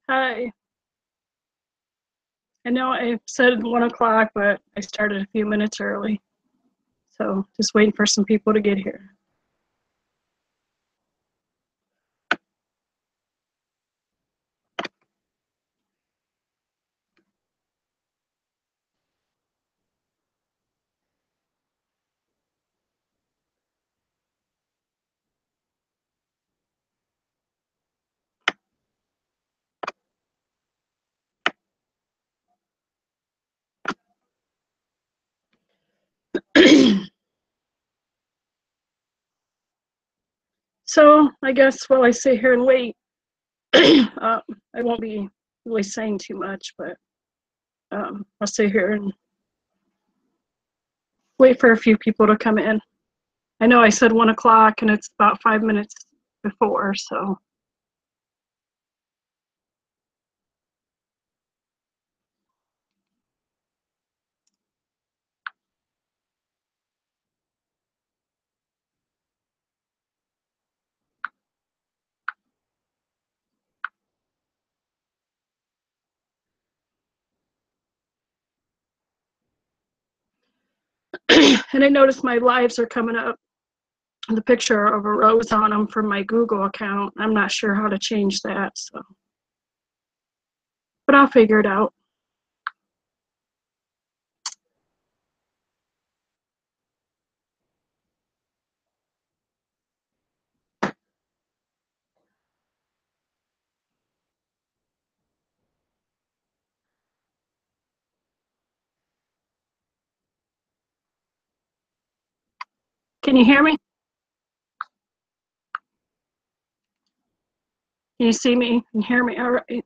Hi. I know I said 1 o'clock, but I started a few minutes early. So just waiting for some people to get here. So I guess while I sit here and wait, I won't be really saying too much, but I'll sit here and wait for a few people to come in. I know I said 1 o'clock and it's about 5 minutes before, so. And I noticed my lives are coming up, the picture of a rose on them from my Google account. I'm not sure how to change that, so. But I'll figure it out. Can you hear me? Can you see me and hear me all right?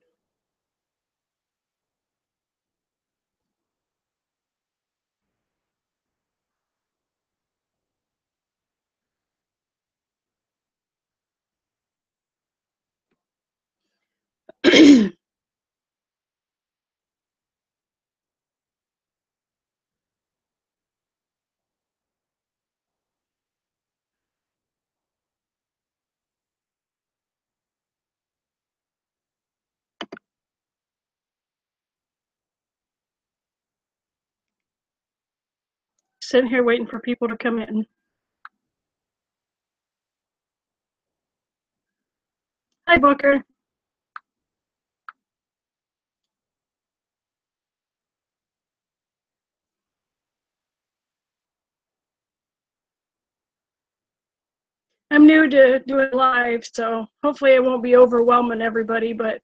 Sitting here waiting for people to come in. Hi, Booker. I'm new to doing live, so hopefully I won't be overwhelming everybody, but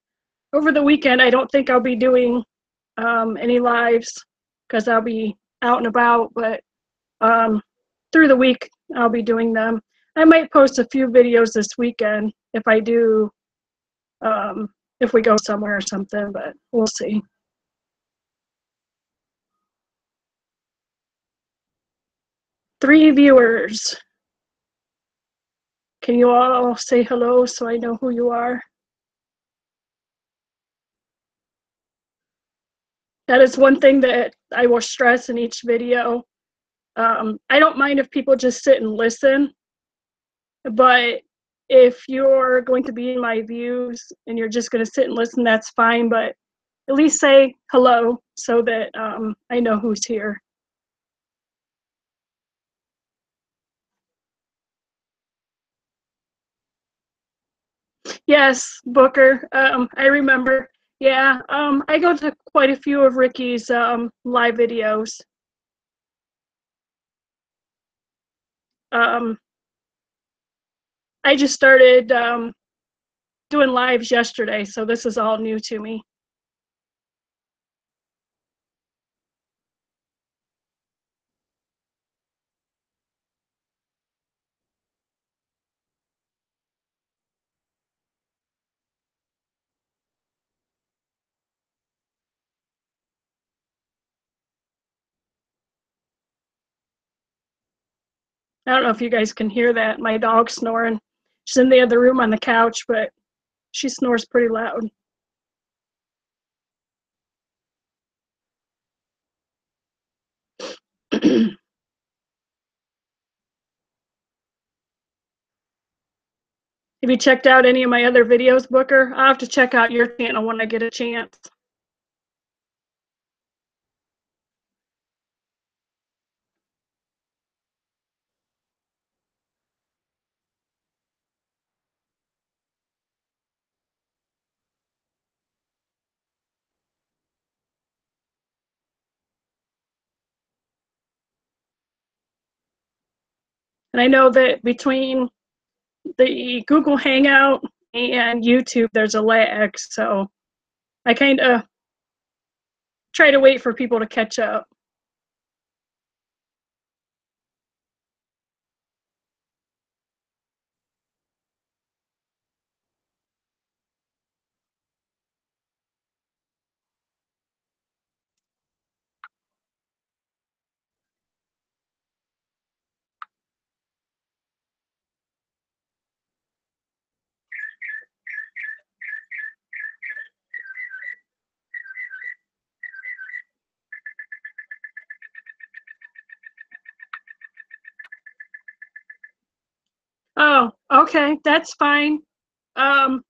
over the weekend, I don't think I'll be doing any lives because I'll be out and about, but through the week, I'll be doing them. I might post a few videos this weekend if I do, if we go somewhere or something, but we'll see. Three viewers. Can you all say hello so I know who you are? That is one thing that I will stress in each video. I don't mind if people just sit and listen, but if you're going to be in my views and you're just going to sit and listen, that's fine, but at least say hello so that I know who's here. Yes, Booker. I remember. Yeah, I go to quite a few of Ricky's live videos. Um, I just started doing lives yesterday, so this is all new to me. I don't know if you guys can hear that. My dog's snoring. She's in the other room on the couch, but she snores pretty loud. Have you checked out any of my other videos, Booker? I'll have to check out your channel when I get a chance. And I know that between the Google Hangout and YouTube, there's a lag, so I kind of try to wait for people to catch up. Oh, okay, that's fine. Um,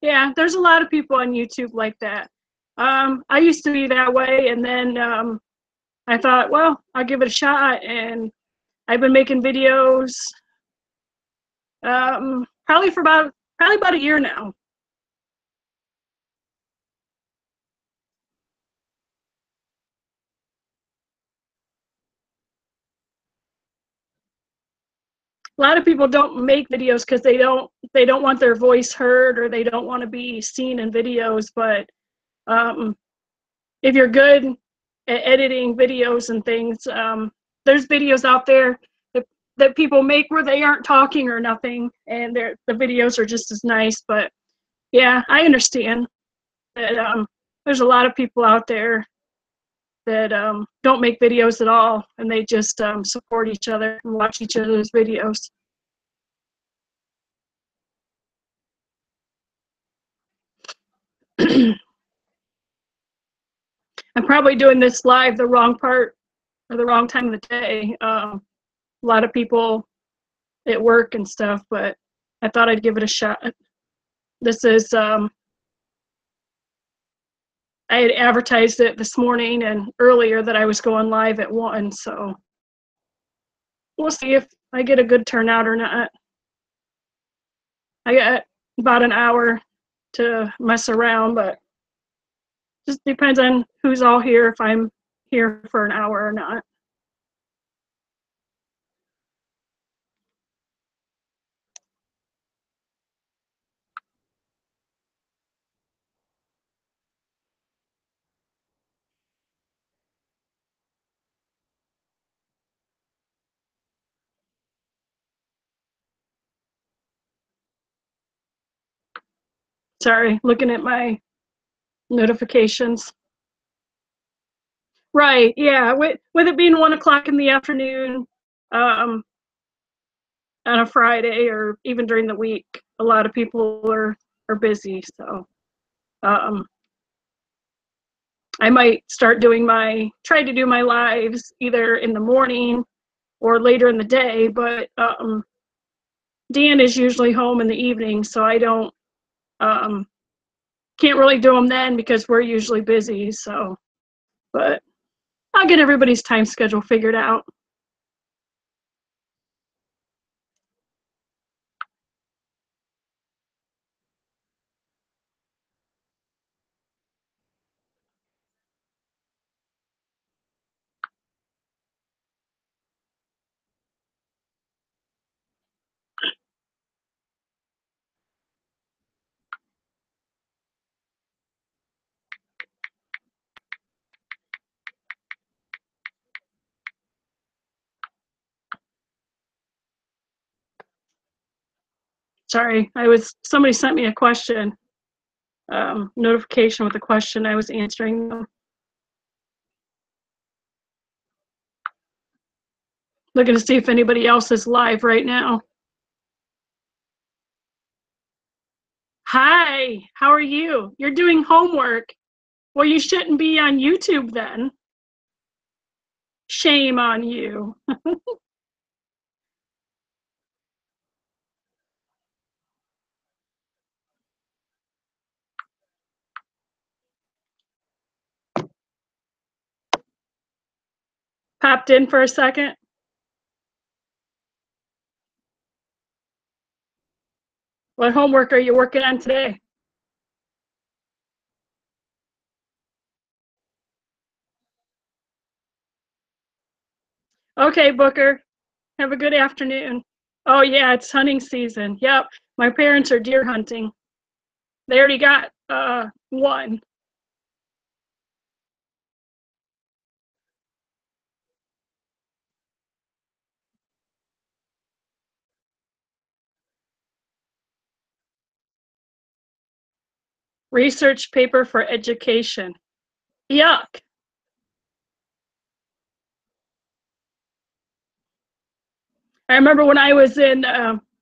yeah, there's a lot of people on YouTube like that. I used to be that way, and then I thought, well, I'll give it a shot, and I've been making videos probably about a year now. A lot of people don't make videos because they don't want their voice heard, or they don't want to be seen in videos. But um, if you're good at editing videos and things, there's videos out there that people make where they aren't talking or nothing, and the videos are just as nice. But yeah, I understand that there's a lot of people out there that don't make videos at all, and they just support each other and watch each other's videos. I'm probably doing this live the wrong part or the wrong time of the day. A lot of people at work and stuff, but I thought I'd give it a shot. This is I had advertised it this morning and earlier that I was going live at 1, so we'll see if I get a good turnout or not. I got about an hour to mess around, but just depends on who's all here, if I'm here for an hour or not. Sorry, looking at my notifications. Right, yeah, with it being 1 o'clock in the afternoon, um, on a Friday or even during the week, a lot of people are busy. So um, I might start try to do my lives either in the morning or later in the day. But Dan is usually home in the evening, so I don't um, can't really do them then because we're usually busy. So, but I'll get everybody's time schedule figured out. Sorry, somebody sent me a question, notification with a question. I was answering them. Looking to see if anybody else is live right now. Hi, how are you? You're doing homework. Well, you shouldn't be on YouTube then. Shame on you. Popped in for a second. What homework are you working on today? Okay, Booker. Have a good afternoon. Oh yeah, it's hunting season. Yep. My parents are deer hunting. They already got one. Research paper for education. Yuck. I remember when I was in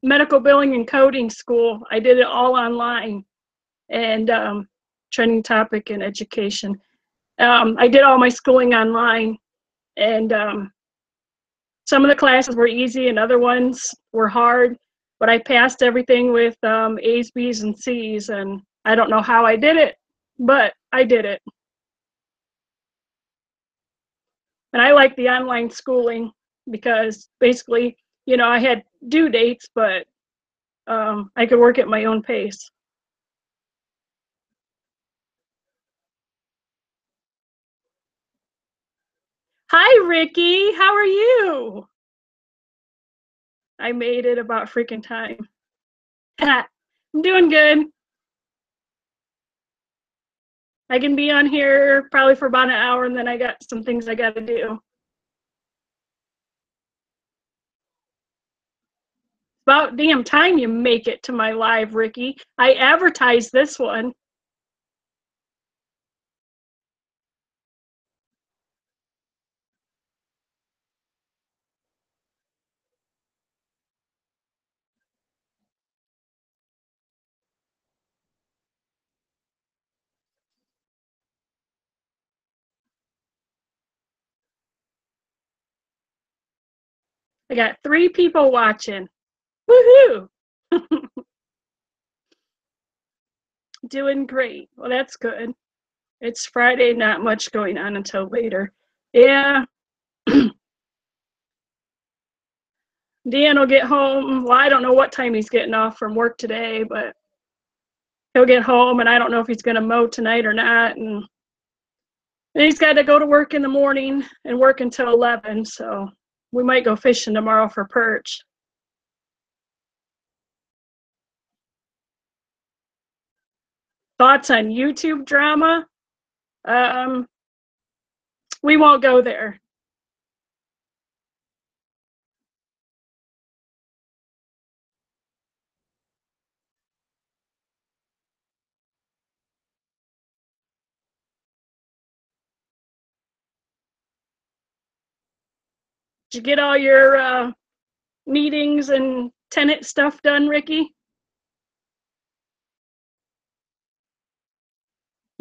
medical billing and coding school, I did it all online, and trending topic in education. I did all my schooling online, and some of the classes were easy and other ones were hard, but I passed everything with A's, B's, and C's, and I don't know how I did it, but I did it. And I like the online schooling because basically, I had due dates, but I could work at my own pace. Hi, Ricky. How are you? I made it about freaking time. I'm doing good. I can be on here probably for about an hour, and then I got some things I got to do. About damn time you make it to my live, Ricky. I advertised this one. I got 3 people watching. Woohoo! Doing great. Well, that's good. It's Friday, not much going on until later. Yeah. Dan will get home. Well, I don't know what time he's getting off from work today, but he'll get home, and I don't know if he's going to mow tonight or not. And he's got to go to work in the morning and work until 11, so we might go fishing tomorrow for perch. Thoughts on YouTube drama? We won't go there. Did you get all your meetings and tenant stuff done, Ricky?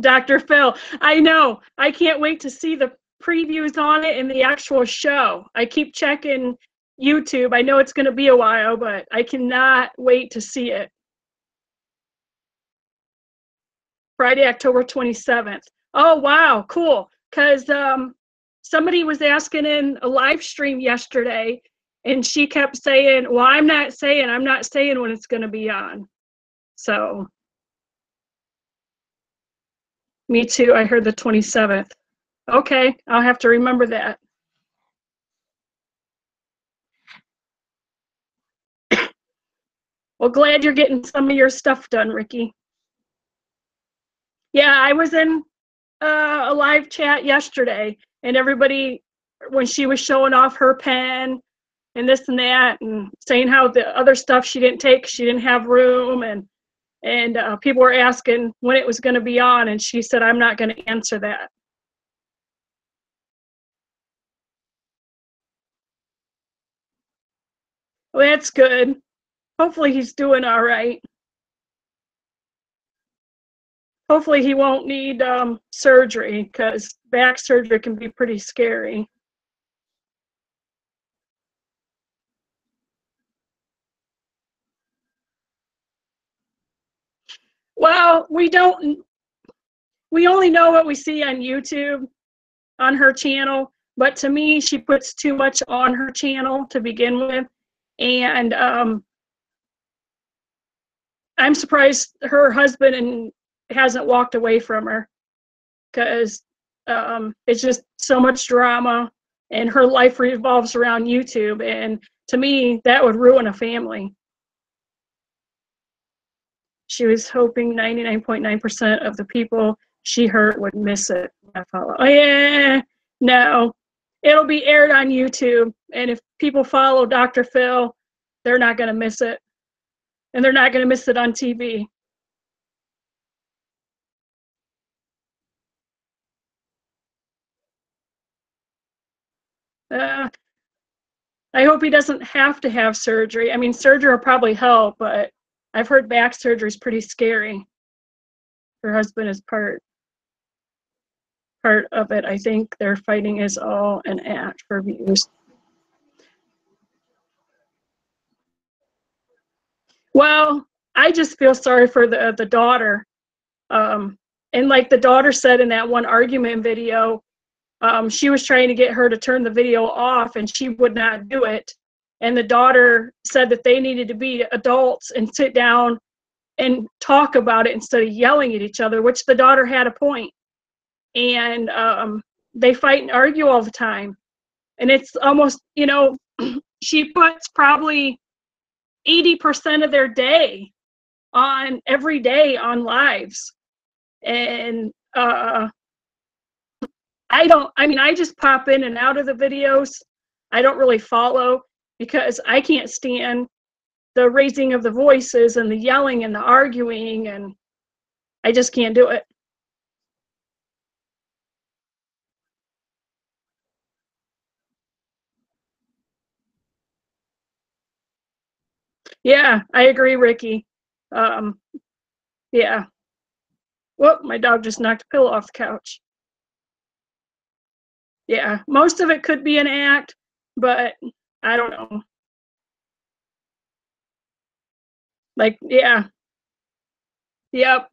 Dr. Phil, I know. I can't wait to see the previews on it and the actual show. I keep checking YouTube. I know it's going to be a while, but I cannot wait to see it. Friday, October 27th. Oh, wow, cool. Because somebody was asking in a live stream yesterday, and she kept saying, well, I'm not saying when it's going to be on. So, me too. I heard the 27th. Okay, I'll have to remember that. Well, glad you're getting some of your stuff done, Ricky. Yeah, I was in a live chat yesterday, and everybody, when she was showing off her pen and this and that, and saying how the other stuff she didn't take, she didn't have room, and people were asking when it was going to be on, and she said, I'm not going to answer that. Well, that's good. Hopefully he's doing all right. Hopefully he won't need surgery, because back surgery can be pretty scary. Well, we only know what we see on YouTube on her channel, but to me, she puts too much on her channel to begin with. And I'm surprised her husband hasn't walked away from her, because it's just so much drama, and her life revolves around YouTube. And to me, that would ruin a family. She was hoping 99.9% of the people she hurt would miss it. I follow. Oh, yeah, no. It'll be aired on YouTube, and if people follow Dr. Phil, they're not going to miss it. And they're not going to miss it on TV. Uh, I hope he doesn't have to have surgery. I mean, surgery will probably help, but I've heard back surgery is pretty scary. Her husband is part of it. I think their fighting is all an act for views. Well, I just feel sorry for the daughter. And like the daughter said in that one argument video, she was trying to get her to turn the video off, and she would not do it. And the daughter said that they needed to be adults and sit down and talk about it instead of yelling at each other, which the daughter had a point. And they fight and argue all the time. And it's almost, she puts probably 80% of their day on every day on lives. And I just pop in and out of the videos. I don't really follow, because I can't stand the raising of the voices and the yelling and the arguing, and I just can't do it. Yeah, I agree, Ricky. Um, yeah. Whoop, my dog just knocked a pillow off the couch. Yeah, most of it could be an act, but I don't know. Like, yeah, yep.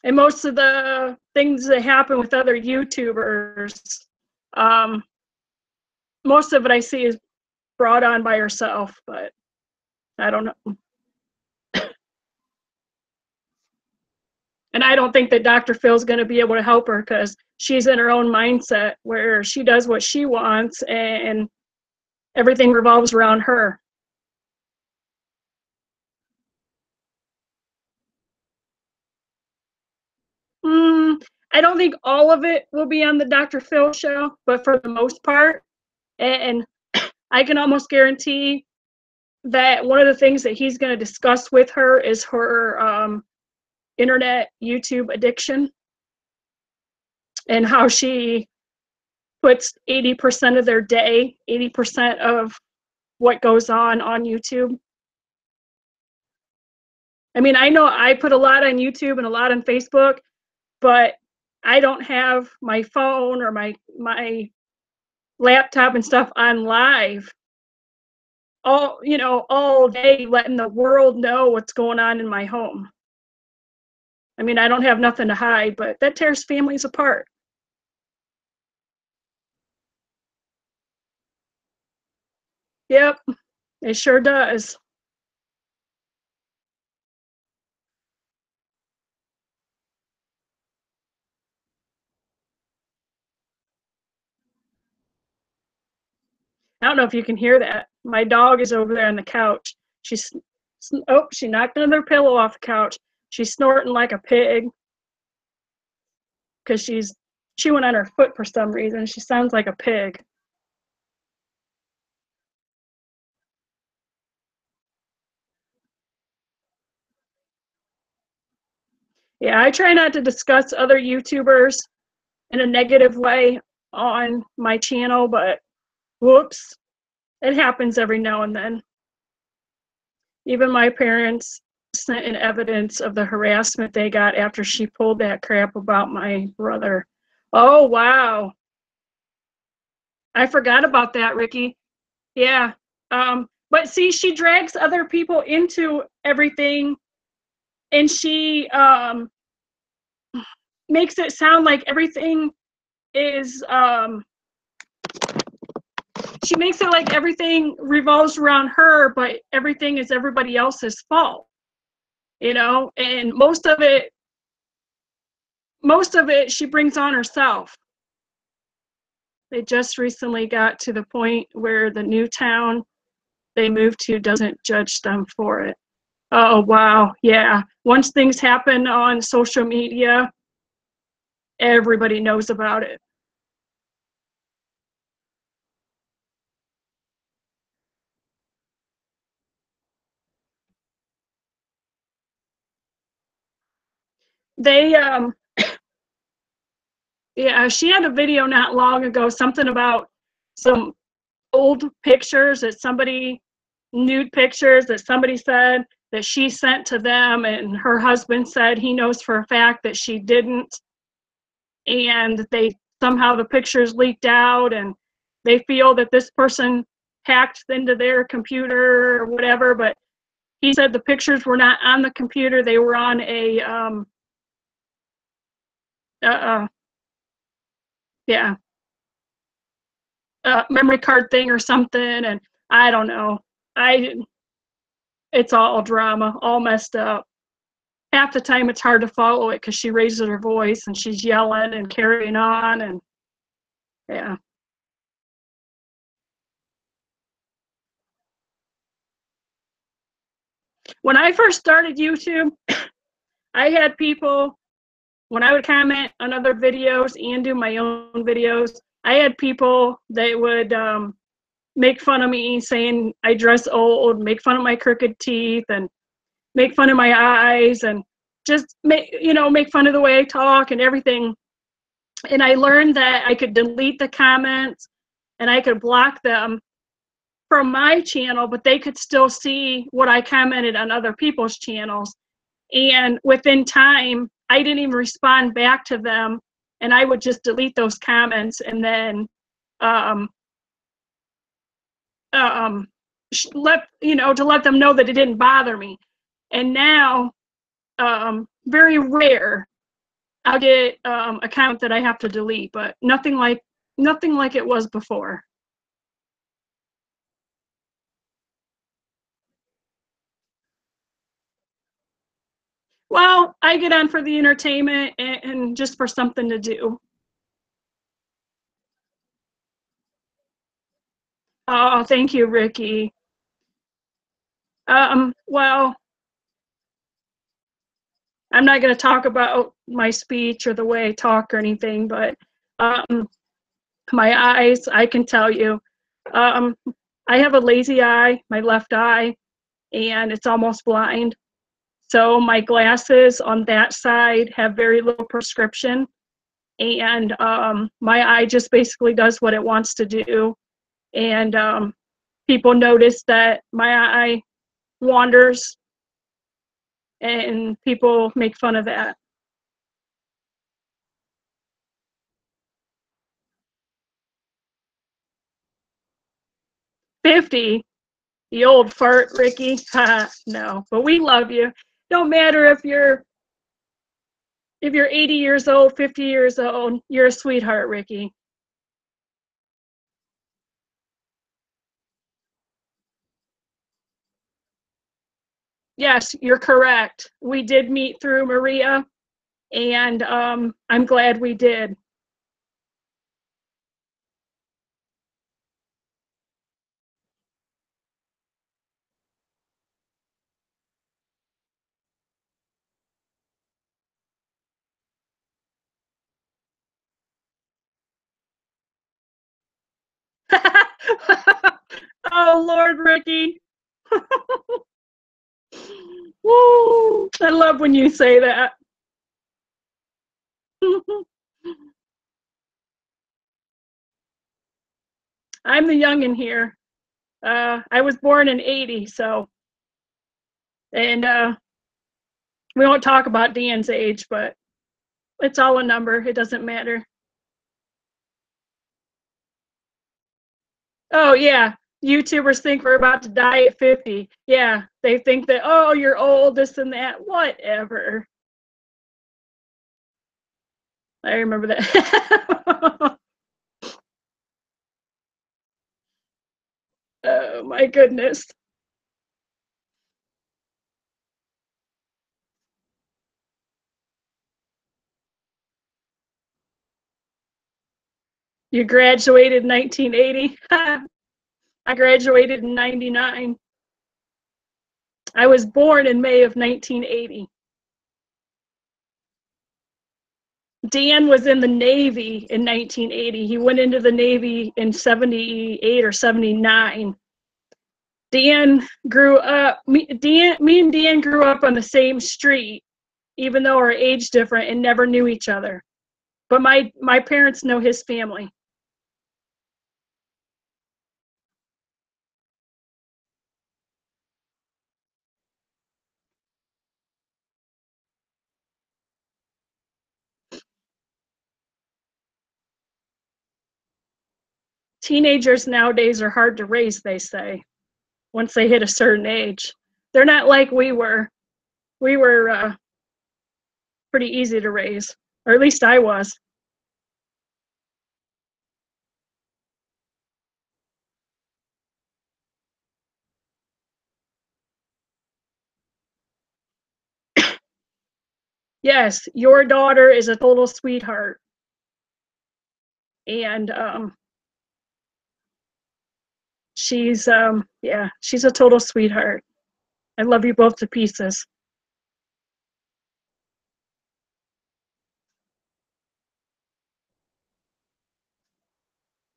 And most of the things that happen with other YouTubers, um, most of it I see is brought on by herself, but I don't know. And I don't think that Dr. Phil's going to be able to help her, because she's in her own mindset where she does what she wants and everything revolves around her. I don't think all of it will be on the Dr. Phil show, but for the most part, and I can almost guarantee that one of the things that he's going to discuss with her is her internet YouTube addiction, and how she puts 80% of their day, 80% of what goes on YouTube. I mean, I know I put a lot on YouTube and a lot on Facebook, but I don't have my phone or my laptop and stuff on live all day, letting the world know what's going on in my home. I mean, I don't have nothing to hide, but that tears families apart. Yep, it sure does. I don't know if you can hear that. My dog is over there on the couch. She knocked another pillow off the couch. She's snorting like a pig because she's chewing on her foot for some reason. She sounds like a pig. Yeah, I try not to discuss other YouTubers in a negative way on my channel, but whoops, it happens every now and then. Even my parents sent in evidence of the harassment they got after she pulled that crap about my brother. Oh, wow. I forgot about that, Ricky. Yeah. But see, she drags other people into everything, and she makes it sound like everything is she makes it like everything revolves around her, but everything is everybody else's fault, you know? And most of it she brings on herself. They just recently got to the point where the new town they moved to doesn't judge them for it. Oh, wow. Yeah. Once things happen on social media, everybody knows about it. They, yeah, she had a video not long ago, something about some old pictures that somebody, nude pictures that somebody said that she sent to them, and her husband said he knows for a fact that she didn't. And they somehow the pictures leaked out, and they feel that this person hacked into their computer or whatever, but he said the pictures were not on the computer, they were on a uh, yeah, memory card thing or something. And I don't know, I it's all drama, all messed up. Half the time it's hard to follow it because she raises her voice and she's yelling and carrying on. And yeah, when I first started YouTube, I had people, when I would comment on other videos and do my own videos, I had people that would make fun of me, saying I dress old, make fun of my crooked teeth, and make fun of my eyes, and just make fun of the way I talk and everything. And I learned that I could delete the comments and I could block them from my channel, but they could still see what I commented on other people's channels. And within time, I didn't even respond back to them, and I would just delete those comments and then um, um, to let them know that it didn't bother me. And now, very rare, I'll get a comment that I have to delete, but nothing like it was before. Well, I get on for the entertainment and just for something to do. Oh, thank you, Ricky. Well, I'm not going to talk about my speech or the way I talk or anything, but um, my eyes, I can tell you. Um, I have a lazy eye, my left eye, and it's almost blind. So my glasses on that side have very little prescription, and my eye just basically does what it wants to do. And people notice that my eye wanders, and people make fun of that. 50, the old fart, Ricky. No, but we love you. Don't matter if you're 80 years old, 50 years old, you're a sweetheart, Ricky. Yes, you're correct. We did meet through Maria, and I'm glad we did. Oh, Lord, Ricky. Woo! I love when you say that. I'm the youngin' here. I was born in '80, so, and we won't talk about Dan's age, but it's all a number. It doesn't matter. Oh, yeah. YouTubers think we're about to die at 50. Yeah, they think that, oh, you're old, this and that. Whatever. I remember that. Oh, my goodness. You graduated in 1980. I graduated in 99. I was born in May of 1980. Dan was in the Navy in 1980. He went into the Navy in 78 or 79. Dan grew up, me and Dan grew up on the same street, even though our age different and never knew each other. But my parents know his family. Teenagers nowadays are hard to raise, they say, once they hit a certain age. They're not like we were. We were pretty easy to raise, or at least I was. Yes, your daughter is a total sweetheart, and yeah, she's a total sweetheart. I love you both to pieces.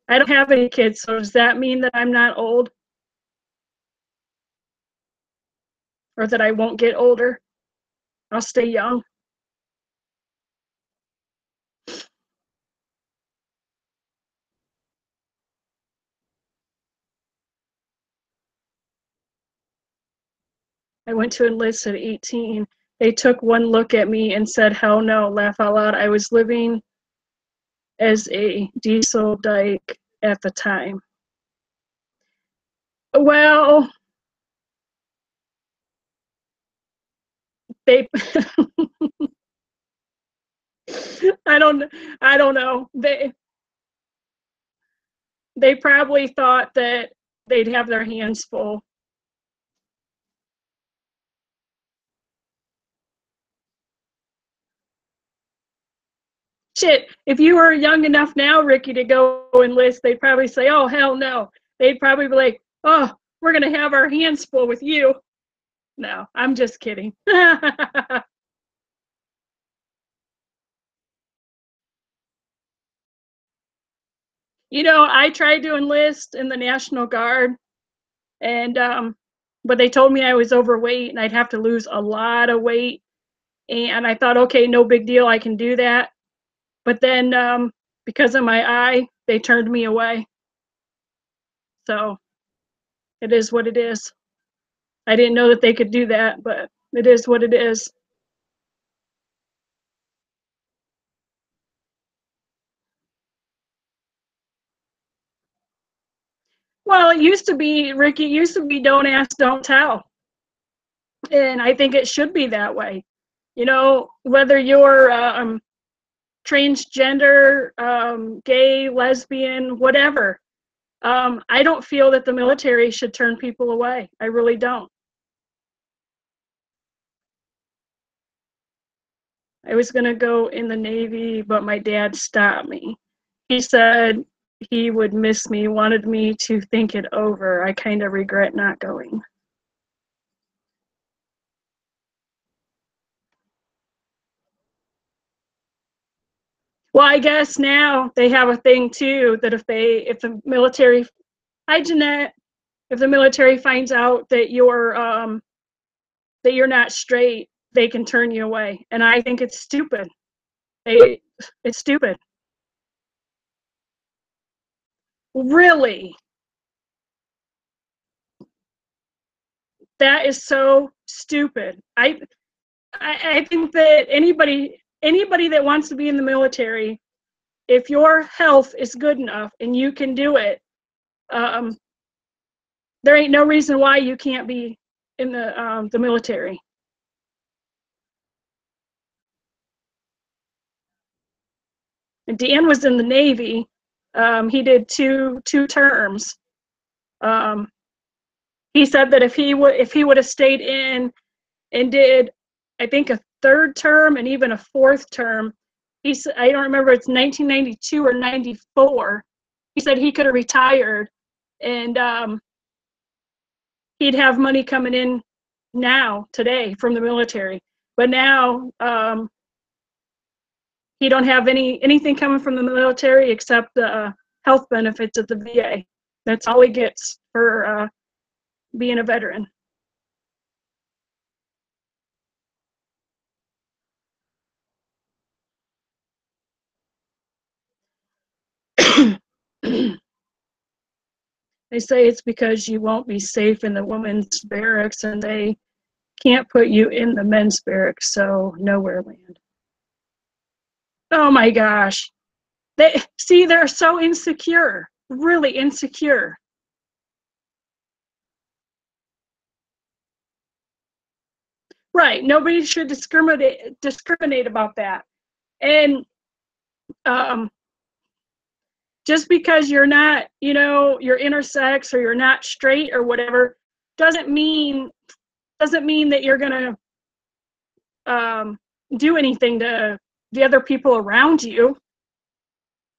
I don't have any kids, so does that mean that I'm not old, or that I won't get older? I'll stay young. I went to enlist at 18. They took one look at me and said, hell no, laugh out loud. I was living as a diesel dyke at the time. Well, they I don't I don't know. They probably thought that they'd have their hands full. Shit, if you were young enough now, Ricky, to go enlist, they'd probably say, oh, hell no. They'd probably be like, oh, we're going to have our hands full with you. No, I'm just kidding. You know, I tried to enlist in the National Guard, and but they told me I was overweight and I'd have to lose a lot of weight. And I thought, okay, no big deal, I can do that. But then because of my eye, they turned me away. So it is what it is. I didn't know that they could do that, but it is what it is. Well, it used to be, Ricky, it used to be don't ask, don't tell. And I think it should be that way. You know, whether you're transgender, gay, lesbian, whatever, I don't feel that the military should turn people away. I really don't. I was going to go in the Navy, but my dad stopped me. He said he would miss me, wanted me to think it over. I kind of regret not going. Well, I guess now they have a thing too that if the military hi Jeanette, if the military finds out that you're not straight, they can turn you away. And I think it's stupid. It's stupid. Really? That is so stupid. I think that anybody that wants to be in the military, if your health is good enough and you can do it, um, there ain't no reason why you can't be in the military. And Dan was in the Navy. He did two terms. Um, he said that if he would have stayed in and did, I think, a third term and even a fourth term, he said, I don't remember, it's 1992 or 94. He said he could have retired and he'd have money coming in now today from the military. But now he don't have anything coming from the military except the health benefits at the VA. That's all he gets for being a veteran. They say it's because you won't be safe in the women's barracks and they can't put you in the men's barracks, so nowhere land. Oh my gosh. They're so insecure, really insecure. Right. Nobody should discriminate about that. And um, just because you're not, you're intersex or you're not straight or whatever, doesn't mean that you're gonna do anything to the other people around you.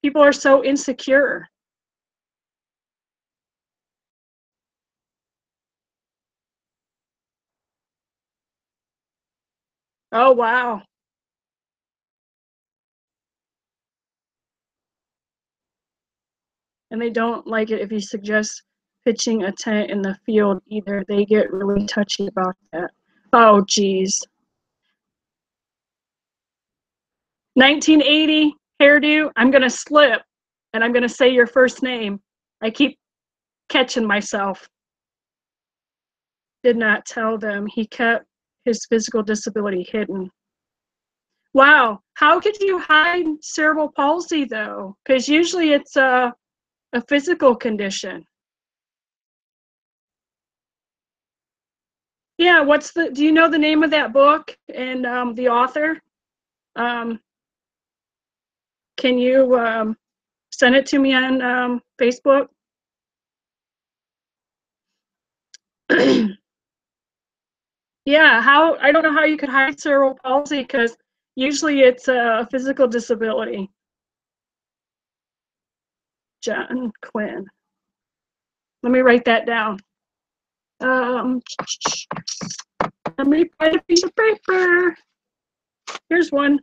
People are so insecure. Oh wow. And they don't like it if you suggest pitching a tent in the field either. They get really touchy about that. Oh geez. 1980 hairdo. I'm gonna slip and I'm gonna say your first name. I keep catching myself. Did not tell them. He kept his physical disability hidden. Wow. How could you hide cerebral palsy though? Because usually it's a physical condition. Yeah, do you know the name of that book and the author? Um, can you send it to me on Facebook? Yeah, I don't know how you could hide cerebral palsy because usually it's a physical disability. John Quinn. Let me write that down. Um, let me find a piece of paper. Here's one.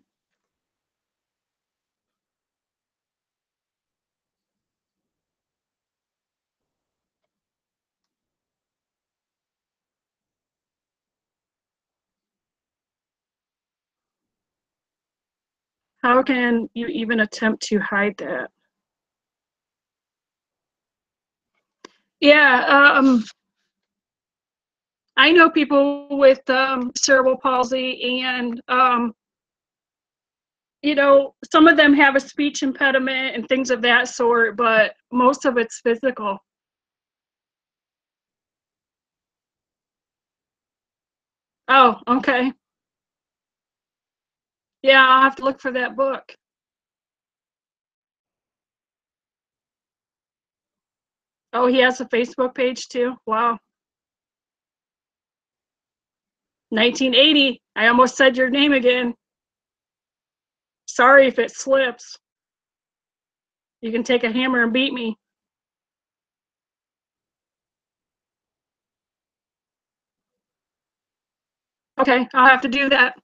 How can you even attempt to hide that? Yeah, I know people with cerebral palsy, and some of them have a speech impediment and things of that sort, but most of it's physical. Oh, okay. Yeah, I'll have to look for that book. Oh, he has a Facebook page too. Wow. 1980. I almost said your name again. Sorry if it slips. You can take a hammer and beat me. Okay, I'll have to do that.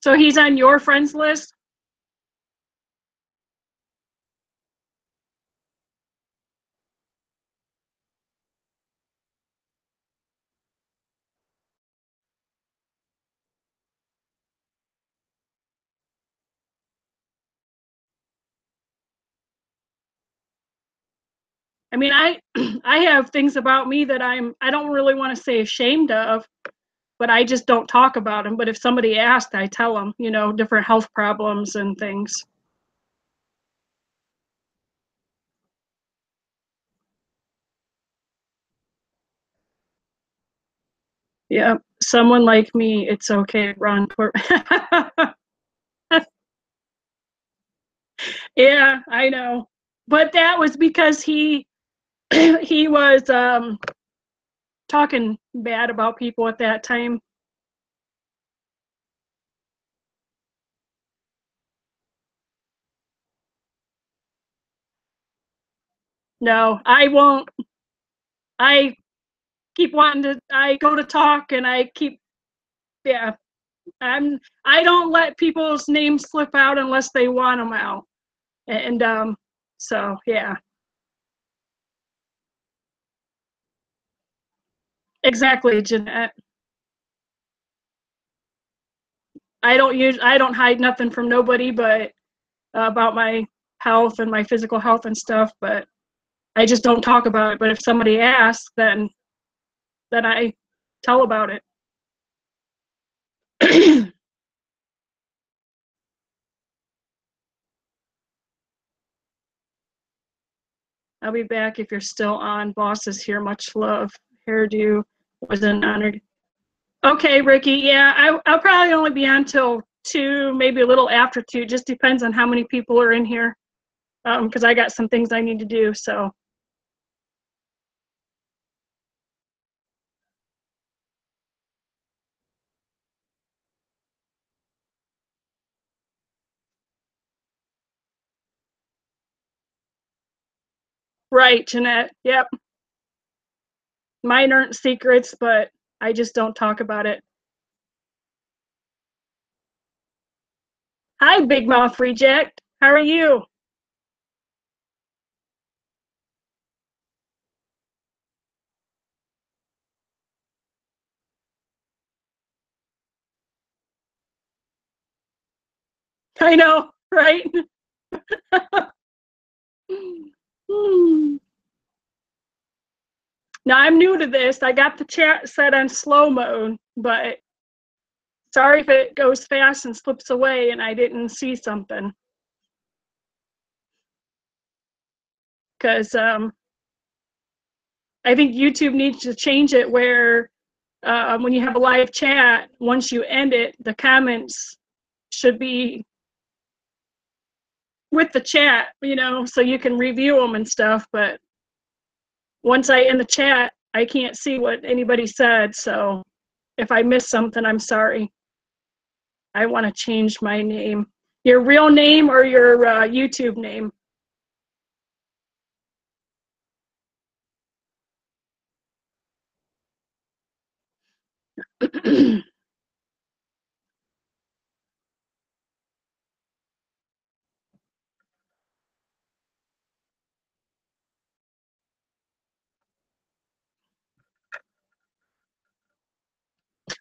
So he's on your friends list? I mean, I have things about me that I don't really want to say ashamed of, but I just don't talk about them. But if somebody asked, I tell them, you know, different health problems and things. Yeah, someone like me, it's okay, Ron. Yeah, I know. But that was because he was talking bad about people at that time. No, I won't. I keep wanting to. I go to talk, and I keep. Yeah, I don't let people's names slip out unless they want them out. And so yeah, exactly, Jeanette. I don't hide nothing from nobody, but about my health and my physical health and stuff. But I just don't talk about it. But if somebody asks, then I tell about it. I'll be back if you're still on. Boss is here. Much love. Hairdo was an honor. Okay, Ricky. Yeah, I'll probably only be on till 2, maybe a little after 2. Just depends on how many people are in here. Because I got some things I need to do. So right, Jeanette. Yep. Mine aren't secrets, but I just don't talk about it. Hi, Big Mouth Reject. How are you? I know, right? Hmm. Now I'm new to this. I got the chat set on slow mode, but sorry if it goes fast and slips away and I didn't see something. Because I think YouTube needs to change it where when you have a live chat, once you end it, the comments should be with the chat, you know, so you can review them and stuff. But once I end the chat, I can't see what anybody said. So if I missed something, I'm sorry. I want to change my name. Your real name or your YouTube name?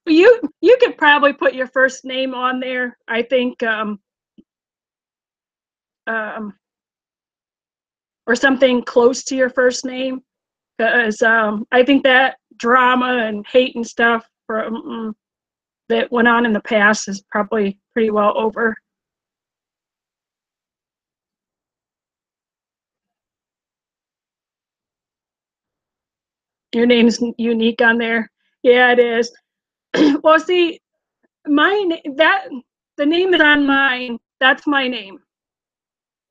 You could probably put your first name on there. I think um, or something close to your first name, because I think that drama and hate and stuff from that went on in the past is probably pretty well over. Your name's unique on there. Yeah, it is. Well, see, mine that the name is on mine. That's my name,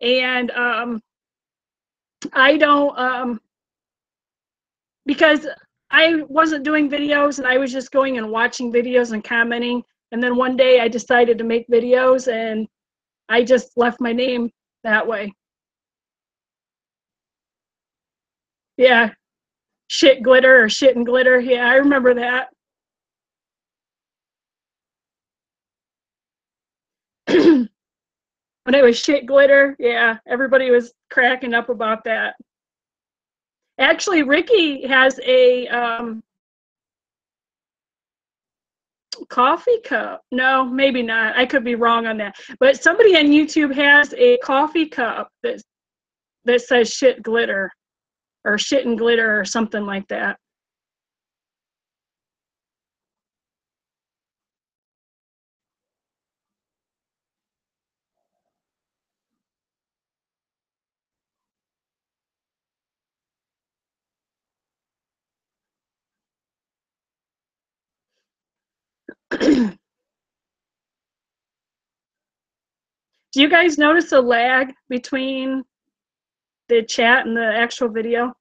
and I don't because I wasn't doing videos and I was just going and watching videos and commenting. And then one day I decided to make videos and I just left my name that way. Yeah, shit glitter or shit and glitter. Yeah, I remember that. When it was shit glitter, yeah, everybody was cracking up about that. Actually, Ricky has a coffee cup. No, maybe not. I could be wrong on that. But somebody on YouTube has a coffee cup that says shit glitter or shit and glitter or something like that. Do you guys notice a lag between the chat and the actual video?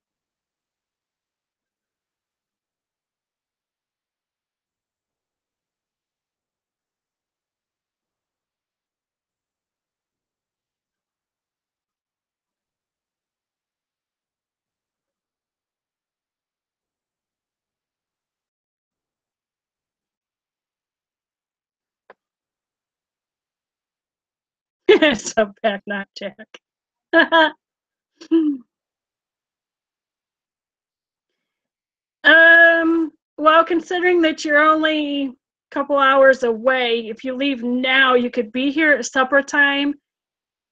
Subpack, not Jack. Well, considering that you're only a couple hours away, if you leave now, you could be here at supper time.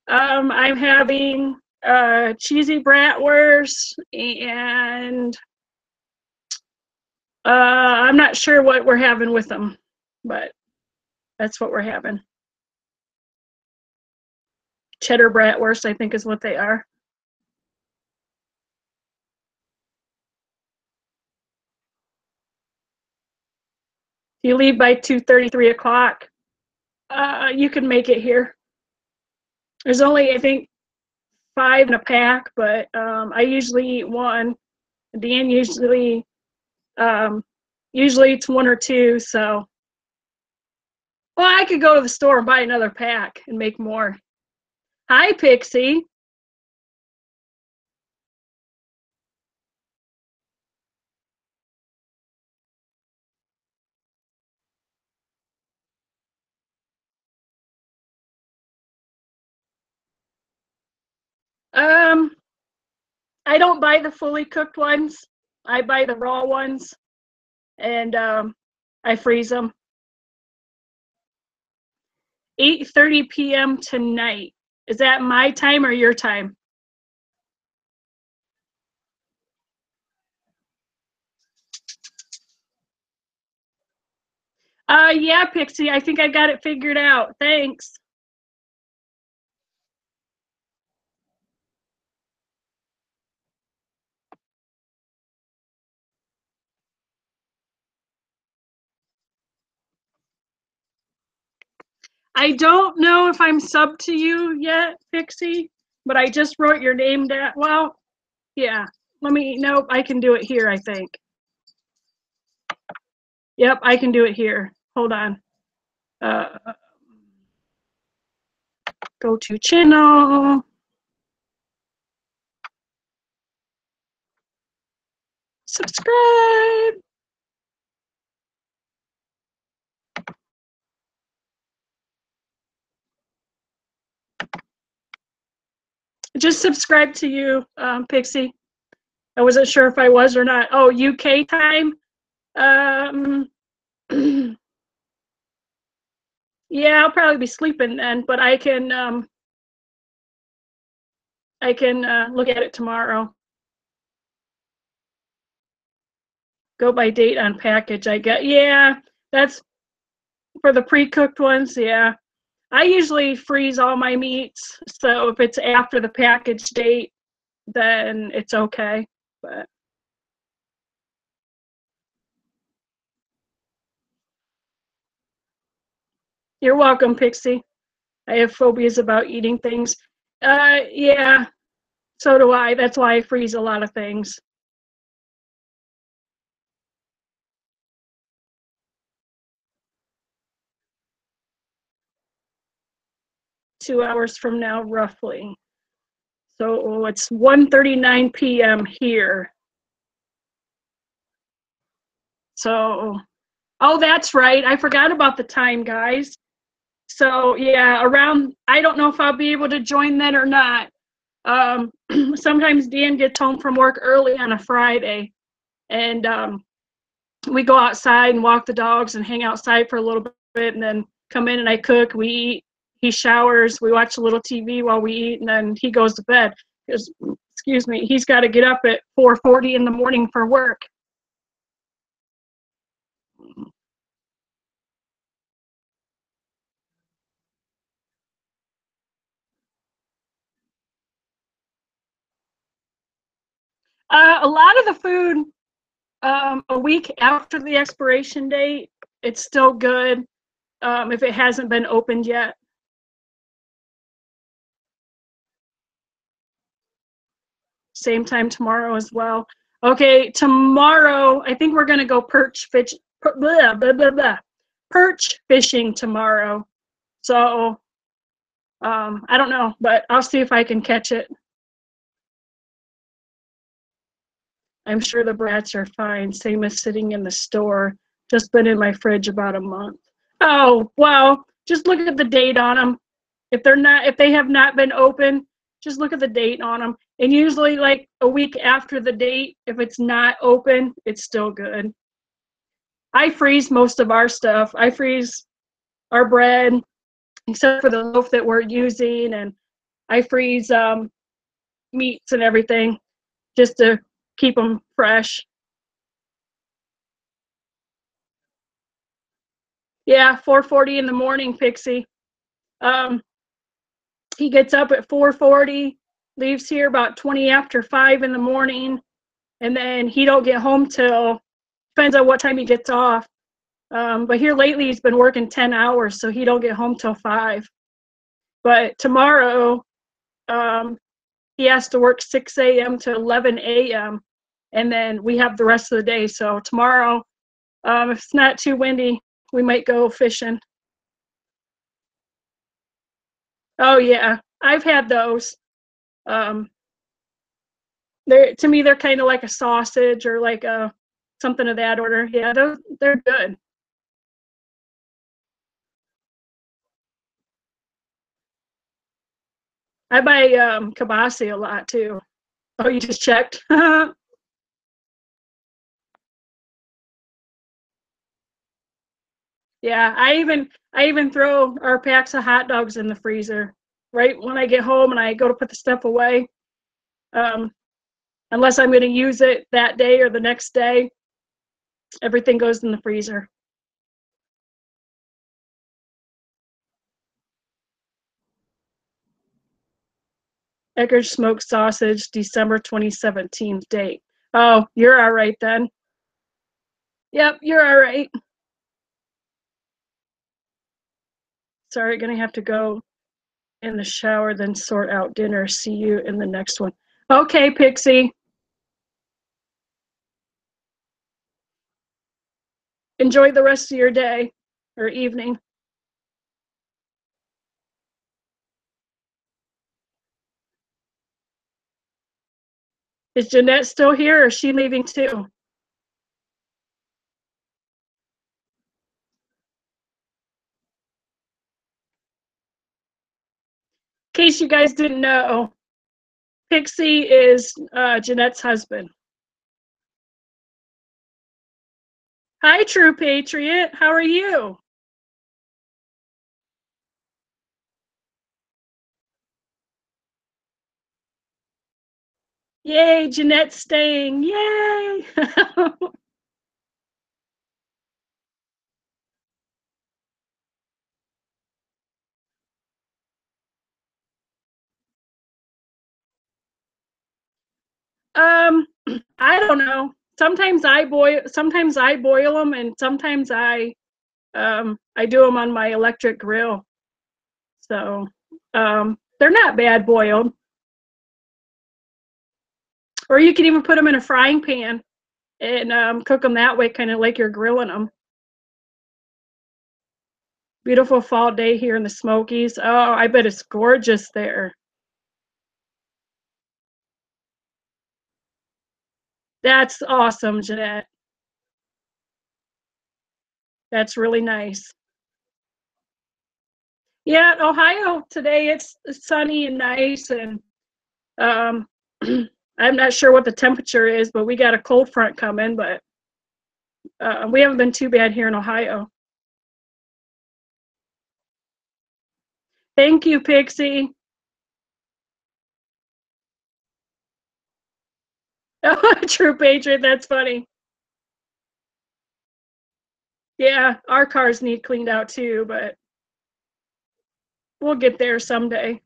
I'm having cheesy bratwurst, and I'm not sure what we're having with them, but that's what we're having. Cheddar bratwurst, I think, is what they are. If you leave by 2:30, 3 o'clock, you can make it here. There's only, I think, 5 in a pack, but I usually eat one. Dan usually it's 1 or 2. So, well, I could go to the store and buy another pack and make more. Hi, Pixie. Um, I don't buy the fully cooked ones. I buy the raw ones, and I freeze them. 8:30 p.m. tonight. Is that my time or your time? Yeah, Pixie, I think I got it figured out. Thanks. I don't know if I'm subbed to you yet, Pixie, but I just wrote your name down. Well, yeah. Nope, I can do it here, I think. Yep, I can do it here. Hold on. Uh, go to channel. Subscribe. Just subscribe to you, Pixie. I wasn't sure if I was or not. Oh, UK time. Yeah, I'll probably be sleeping then, but I can look at it tomorrow. Go by date on package, I get. Yeah, that's for the pre-cooked ones. Yeah, I usually freeze all my meats, so if it's after the package date, then it's okay. But you're welcome, Pixie. I have phobias about eating things. Yeah, so do I. That's why I freeze a lot of things. 2 hours from now, roughly. So it's 1:39 p.m. here. So, oh, that's right. I forgot about the time, guys. So yeah, around, I don't know if I'll be able to join then or not. Sometimes Dan gets home from work early on a Friday, and we go outside and walk the dogs and hang outside for a little bit, and then come in and I cook, we eat, he showers, we watch a little TV while we eat, and then he goes to bed. Because, excuse me, he's got to get up at 4:40 in the morning for work. A lot of the food, a week after the expiration date, it's still good if it hasn't been opened yet. Same time tomorrow as well. Okay, tomorrow, I think we're going to go blah, blah, blah, blah, perch fishing tomorrow. So I don't know, but I'll see if I can catch it. I'm sure the brats are fine. Same as sitting in the store. Just been in my fridge about a month. Oh, well, just look at the date on them. If they have not been open, just look at the date on them. And usually like a week after the date, if it's not open, it's still good. I freeze most of our stuff. I freeze our bread, except for the loaf that we're using, and I freeze meats and everything just to keep them fresh. Yeah, 4:40 in the morning, Pixie. Um, he gets up at 4:40, leaves here about 20 after 5 in the morning, and then he don't get home till, depends on what time he gets off. But here lately he's been working 10 hours, so he don't get home till 5. But tomorrow, he has to work 6 a.m. to 11 a.m. and then we have the rest of the day. So tomorrow, if it's not too windy, we might go fishing. Oh yeah, I've had those. Um, they're, to me, they're kind of like a sausage or like a something of that order. Yeah, they're good. I buy kibasi a lot too. Oh, you just checked? Yeah, I even throw our packs of hot dogs in the freezer right when I get home and I go to put the stuff away. Um, Unless I'm going to use it that day or the next day, everything goes in the freezer. Edgar's smoked sausage, December 2017 date. Oh, you're all right then. Yep, you're all right. Sorry, gonna have to go in the shower, then sort out dinner. See you in the next one. Okay, Pixie. Enjoy the rest of your day or evening. Is Jeanette still here or is she leaving too? In case you guys didn't know, Pixie is Jeanette's husband. Hi, True Patriot. How are you? Yay, Jeanette's staying. Yay. um, I don't know. Sometimes I boil them and sometimes I do them on my electric grill. So, they're not bad boiled. Or you can even put them in a frying pan and cook them that way, kind of like you're grilling them. Beautiful fall day here in the Smokies. Oh, I bet it's gorgeous there. That's awesome, Jeanette. That's really nice. Yeah, Ohio today it's sunny and nice, and um, I'm not sure what the temperature is, but we got a cold front coming, but we haven't been too bad here in Ohio. Thank you, Pixie. Oh, True Patriot, that's funny. Yeah, our cars need cleaned out too, but we'll get there someday.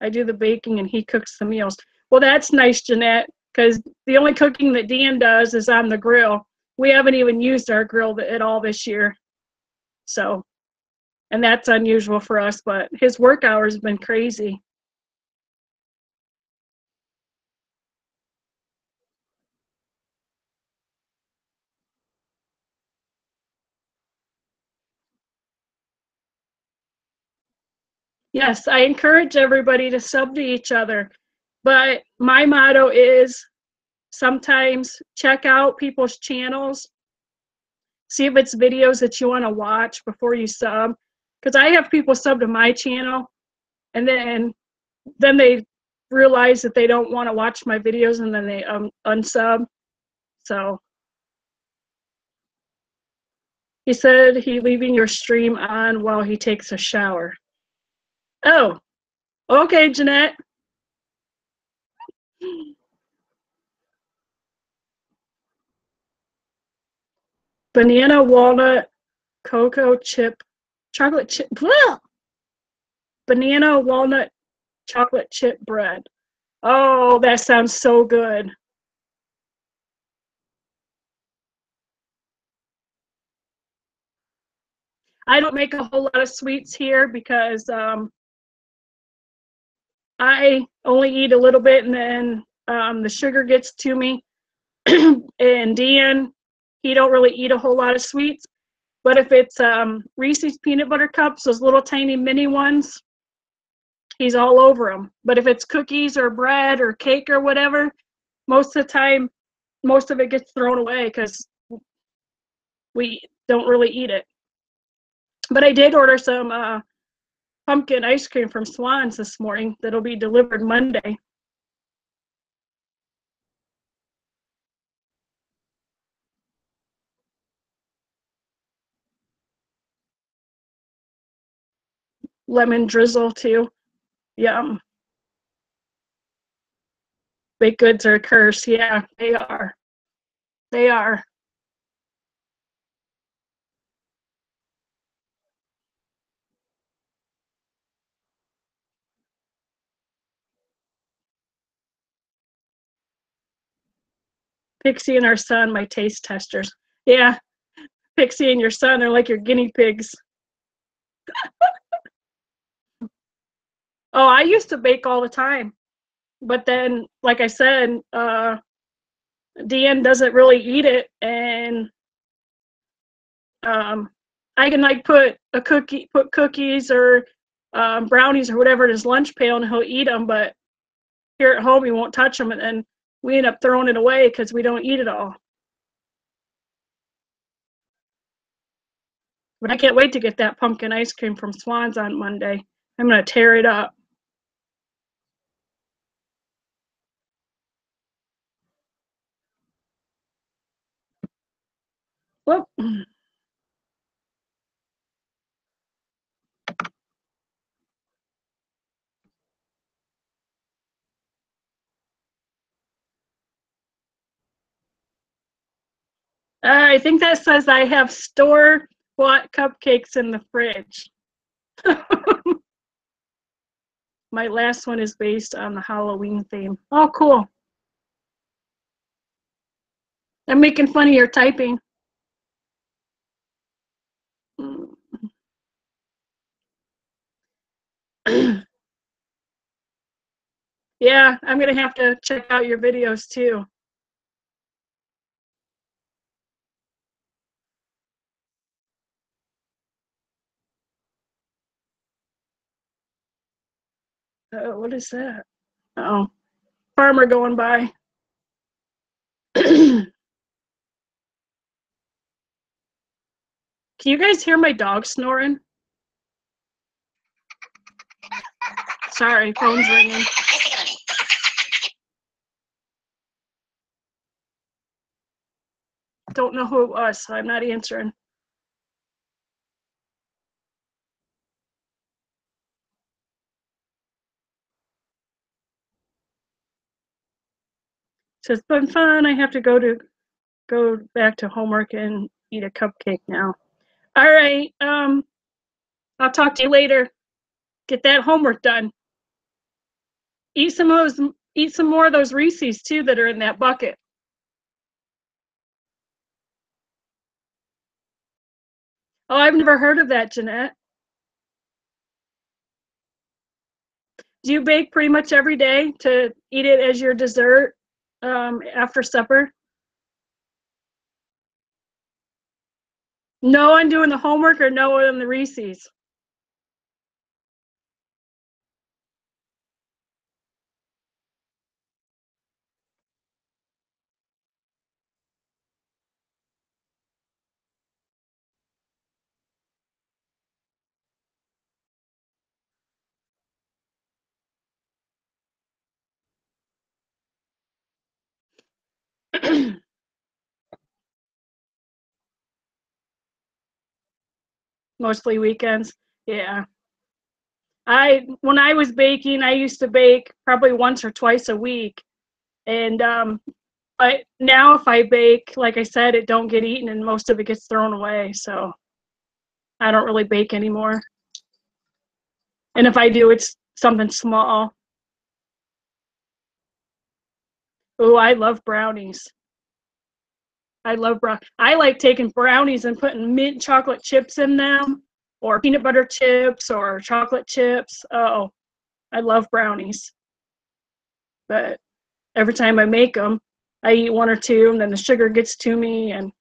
I do the baking and he cooks the meals. Well, that's nice, Jeanette, because the only cooking that Dan does is on the grill. We haven't even used our grill at all this year. So, and that's unusual for us, but his work hours have been crazy. Yes, I encourage everybody to sub to each other, but my motto is sometimes check out people's channels, see if it's videos that you want to watch before you sub. Because I have people sub to my channel, and then they realize that they don't want to watch my videos, and then they unsub. So he said he leaving your stream on while he takes a shower. Oh, okay, Jeanette. Banana, walnut, cocoa chip, chocolate chip. Blah! Banana, walnut, chocolate chip bread. Oh, that sounds so good. I don't make a whole lot of sweets here because I only eat a little bit, and then the sugar gets to me. And Dan, he don't really eat a whole lot of sweets. But if it's Reese's peanut butter cups, those little tiny mini ones, he's all over them. But if it's cookies or bread or cake or whatever, most of the time, most of it gets thrown away because we don't really eat it. But I did order some pumpkin ice cream from Swans this morning that'll be delivered Monday. Lemon drizzle too. Yum. Baked goods are a curse. Yeah, they are. They are. Pixie and our son, my taste testers. Yeah, Pixie and your son are like your guinea pigs. Oh, I used to bake all the time, but then, like I said, Dan doesn't really eat it, and um, I can like put cookies or brownies or whatever in his lunch pail, and he'll eat them. But here at home, he won't touch them, and then we end up throwing it away because we don't eat it all. But I can't wait to get that pumpkin ice cream from Swans on Monday. I'm gonna tear it up. Whoop. I think that says I have store bought cupcakes in the fridge. My last one is based on the Halloween theme. Oh, cool. I'm making fun of your typing. Yeah, I'm going to have to check out your videos too. What is that? Oh, farmer going by. Can you guys hear my dog snoring? Sorry, phone's ringing. Don't know who it was, so I'm not answering. So it's been fun. I have to go back to homework and eat a cupcake now. All right. I'll talk to you later. Get that homework done. Eat some of those. Eat some more of those Reese's too that are in that bucket. Oh, I've never heard of that, Jeanette. Do you bake pretty much every day to eat it as your dessert after supper? No one doing the homework or no one in the Reese's? Mostly weekends. Yeah. When I was baking, I used to bake probably once or twice a week. And but now if I bake, like I said, it don't get eaten and most of it gets thrown away. So I don't really bake anymore. And if I do, it's something small. Oh, I love brownies. I like taking brownies and putting mint chocolate chips in them or peanut butter chips or chocolate chips. Oh, I love brownies. But every time I make them, I eat one or two and then the sugar gets to me and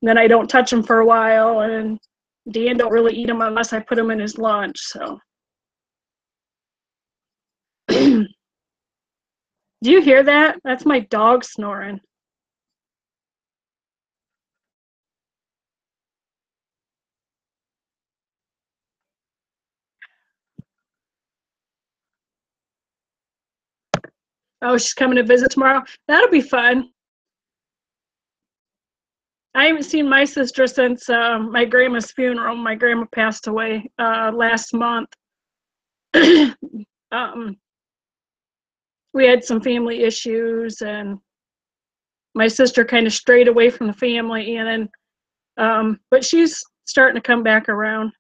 then I don't touch them for a while and Dan don't really eat them unless I put them in his lunch. So do you hear that? That's my dog snoring. Oh, she's coming to visit tomorrow. That'll be fun. I haven't seen my sister since my grandma's funeral. My grandma passed away last month. um, we had some family issues, and my sister kind of strayed away from the family, and then but she's starting to come back around.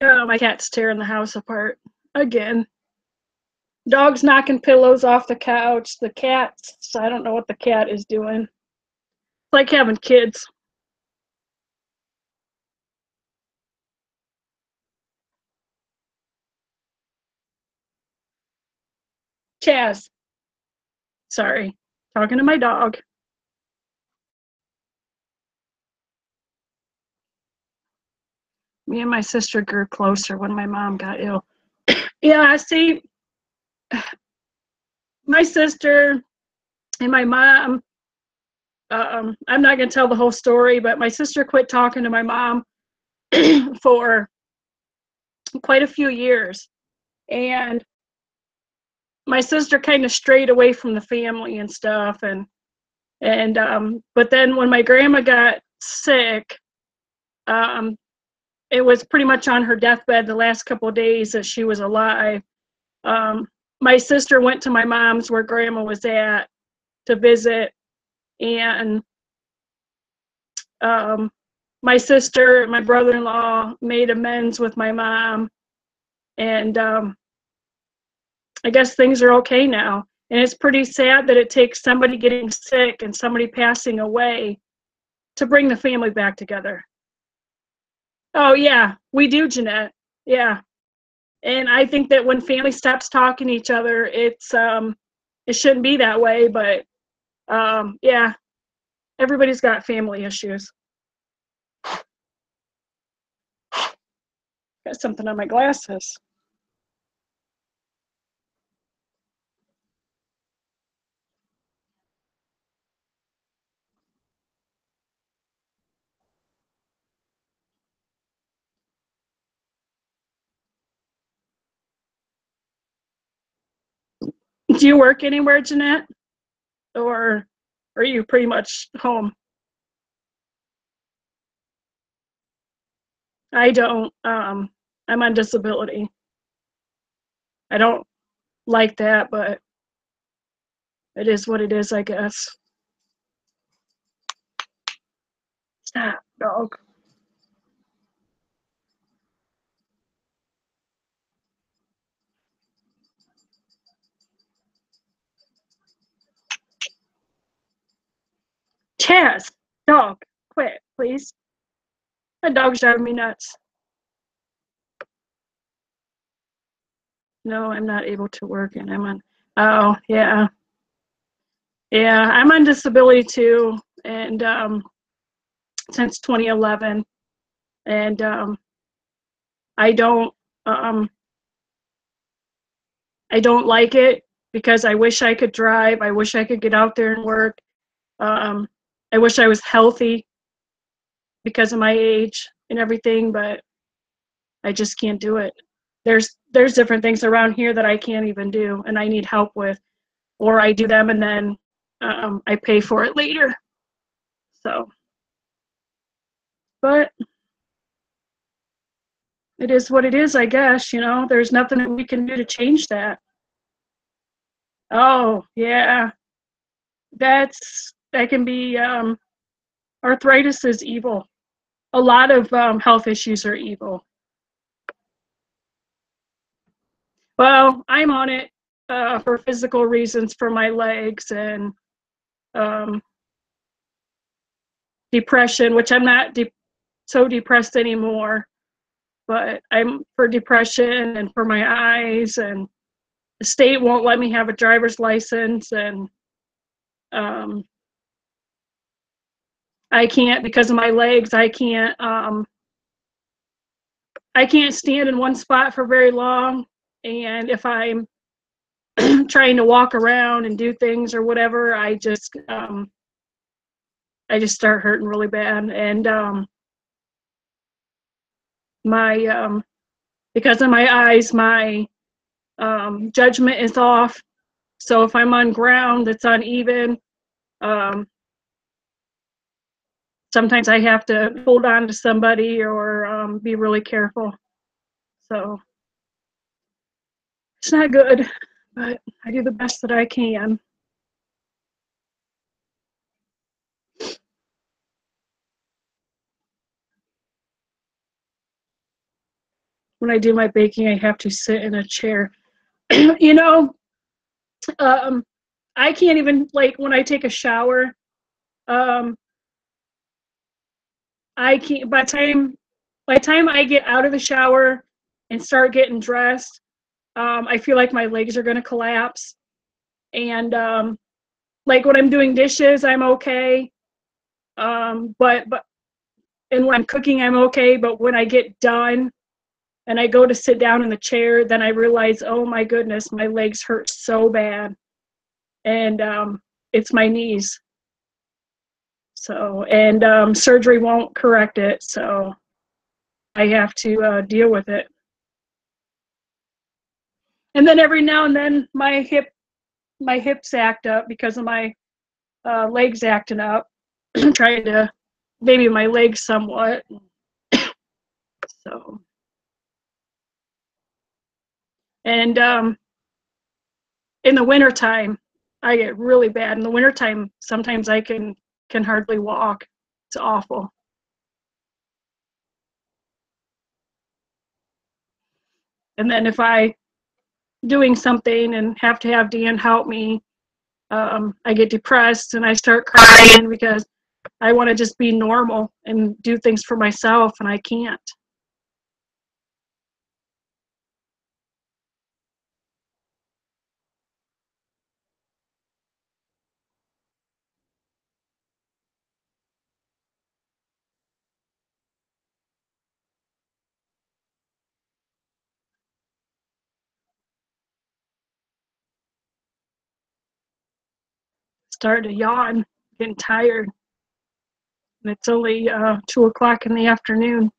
My cat's tearing the house apart again. Dog's knocking pillows off the couch. The cat's, I don't know what the cat is doing. It's like having kids. Chaz, sorry, talking to my dog. Me and my sister grew closer when my mom got ill. Yeah, see, my sister and my mom, I'm not going to tell the whole story, but my sister quit talking to my mom for quite a few years. And my sister kind of strayed away from the family and stuff. But then when my grandma got sick, um, it was pretty much on her deathbed the last couple of days that she was alive. Um, my sister went to my mom's where grandma was at to visit, and um, my sister, my brother-in-law made amends with my mom, and I guess things are okay now. And it's pretty sad that it takes somebody getting sick and somebody passing away to bring the family back together. Oh yeah, we do, Jeanette. Yeah. And I think that when family stops talking to each other, it shouldn't be that way, but yeah, everybody's got family issues. Got something on my glasses. Do you work anywhere, Jeanette? Or are you pretty much home? I don't. I'm on disability. I don't like that, but it is what it is, I guess. Stop, dog. Chaz, dog, quit, please. That dog's driving me nuts. No, I'm not able to work, and I'm on. Oh, yeah. Yeah, I'm on disability too, and since 2011, and I don't um, I don't like it because I wish I could drive. I wish I could get out there and work. Um, I wish I was healthy because of my age and everything, but I just can't do it. There's different things around here that I can't even do, and I need help with, or I do them and then I pay for it later. So, but it is what it is, I guess. You know, there's nothing that we can do to change that. Oh yeah, that can be arthritis is evil. A lot of health issues are evil. Well, I'm on it for physical reasons for my legs and um, depression, which I'm not so depressed anymore, but I'm for depression and for my eyes, and the state won't let me have a driver's license, and um, I can't because of my legs. I can't stand in one spot for very long, and if I'm trying to walk around and do things or whatever, I just start hurting really bad, and my because of my eyes, my judgment is off. So if I'm on ground that's uneven, um, sometimes I have to hold on to somebody or be really careful. So it's not good, but I do the best that I can. When I do my baking, I have to sit in a chair. you know, um, I can't even, like, when I take a shower, um, I can't, by the time I get out of the shower and start getting dressed, I feel like my legs are going to collapse. And like when I'm doing dishes, I'm okay. But and when I'm cooking, I'm okay. But when I get done and I go to sit down in the chair, then I realize, oh my goodness, my legs hurt so bad, and it's my knees. So and surgery won't correct it, so I have to deal with it. And then every now and then my hips act up because of my legs acting up, trying to maybe my legs somewhat. So and in the wintertime, I get really bad. In the wintertime, sometimes I can hardly walk. It's awful. And then if I doing something and have to have Dan help me, I get depressed and I start crying because I want to just be normal and do things for myself, and I can't. Start to yawn, getting tired, and it's only 2 o'clock in the afternoon.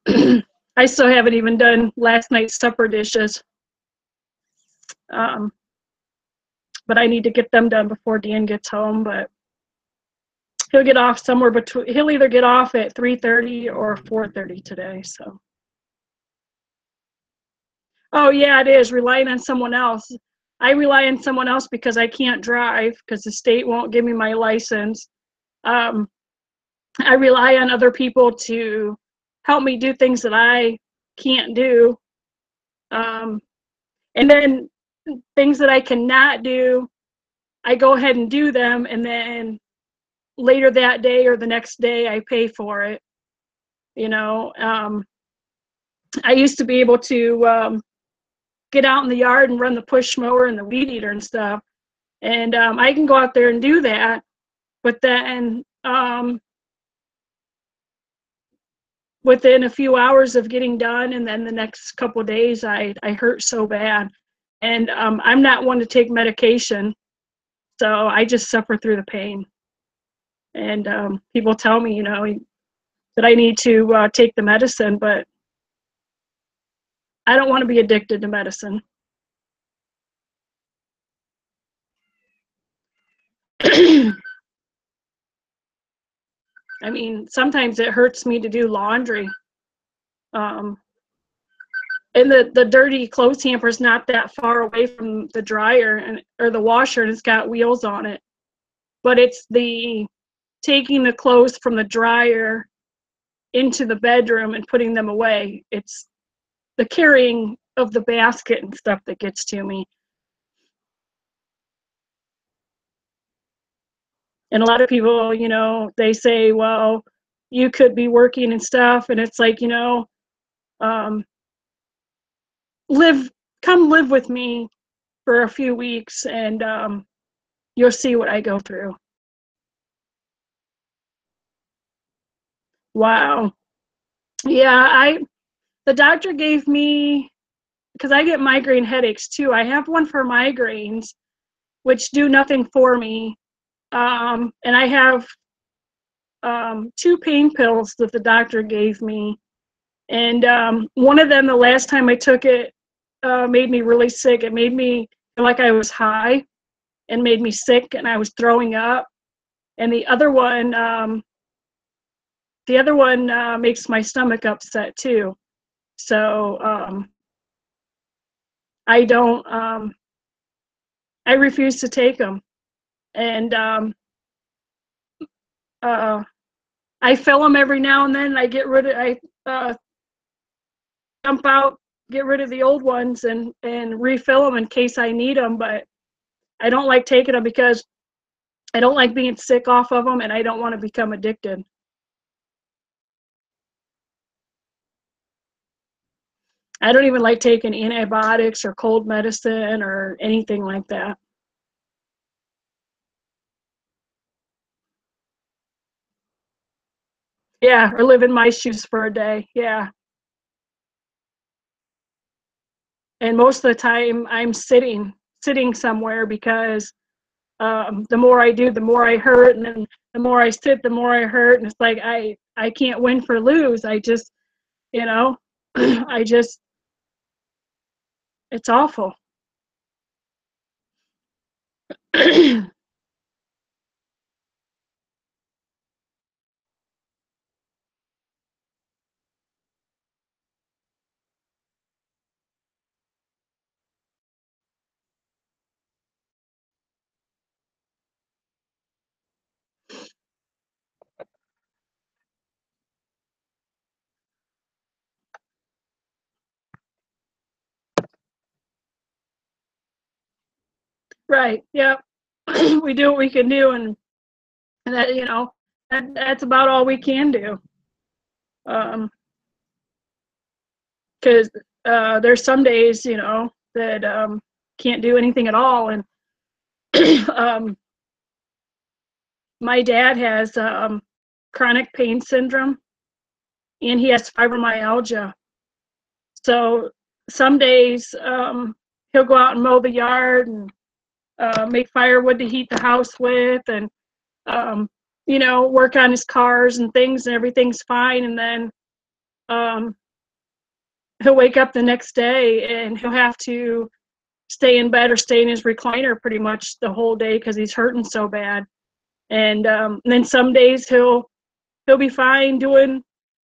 I still haven't even done last night's supper dishes. But I need to get them done before Dan gets home. But he'll get off somewhere between. He'll either get off at 3:30 or 4:30 today. So. Oh yeah, it is relying on someone else. I rely on someone else because I can't drive because the state won't give me my license. Um, I rely on other people to help me do things that I can't do. Um, and then things that I cannot do, I go ahead and do them, and then later that day or the next day, I pay for it. You know, I used to be able to get out in the yard and run the push mower and the weed eater and stuff, and I can go out there and do that. But then within a few hours of getting done, and then the next couple of days, I hurt so bad, and I'm not one to take medication, so I just suffer through the pain. And people tell me, that I need to take the medicine, but I don't want to be addicted to medicine. I mean, sometimes it hurts me to do laundry. Um, and the dirty clothes hamper is not that far away from the dryer or the washer, and it's got wheels on it. But it's the taking the clothes from the dryer into the bedroom and putting them away. It's the carrying of the basket and stuff that gets to me. And a lot of people, they say, well, you could be working and stuff. And it's like, um, come live with me for a few weeks, and you'll see what I go through. Wow. Yeah, the doctor gave me, because I get migraine headaches too. I have one for migraines, which do nothing for me. And I have two pain pills that the doctor gave me. And one of them, the last time I took it, made me really sick. It made me feel like I was high and made me sick, and I was throwing up. And the other one makes my stomach upset too. So I don't. I refuse to take them, and I fill them every now and then. I get rid of. I dump out, get rid of the old ones, and refill them in case I need them. But I don't like taking them because I don't like being sick off of them, and I don't want to become addicted. I don't even like taking antibiotics or cold medicine or anything like that. Yeah, or live in my shoes for a day. Yeah. And most of the time I'm sitting somewhere because the more I do, the more I hurt, and then the more I sit, the more I hurt, and it's like I can't win for lose. I just, you know, I just, it's awful. Right. Yeah. We do what we can do, and that, that's about all we can do. Um, because there's some days, that can't do anything at all. And um, my dad has chronic pain syndrome, and he has fibromyalgia. So some days he'll go out and mow the yard and make firewood to heat the house with, and um, work on his cars and things, and everything's fine. And then um, he'll wake up the next day and he'll have to stay in bed or stay in his recliner pretty much the whole day because he's hurting so bad. And then some days he'll be fine doing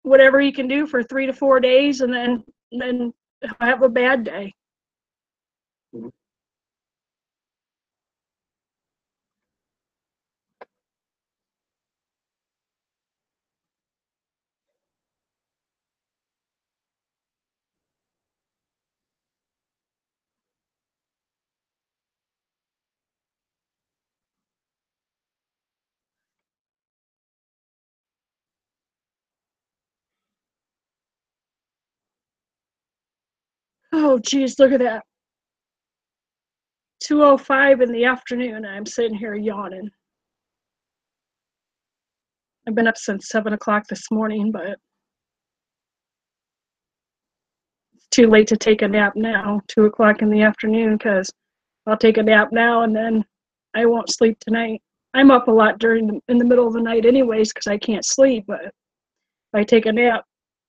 whatever he can do for 3 to 4 days, and then he'll have a bad day. Oh, geez, look at that. 2:05 in the afternoon, and I'm sitting here yawning. I've been up since 7 o'clock this morning, but it's too late to take a nap now, 2 o'clock in the afternoon, because I'll take a nap now and then I won't sleep tonight. I'm up a lot in the middle of the night anyways because I can't sleep, but if I take a nap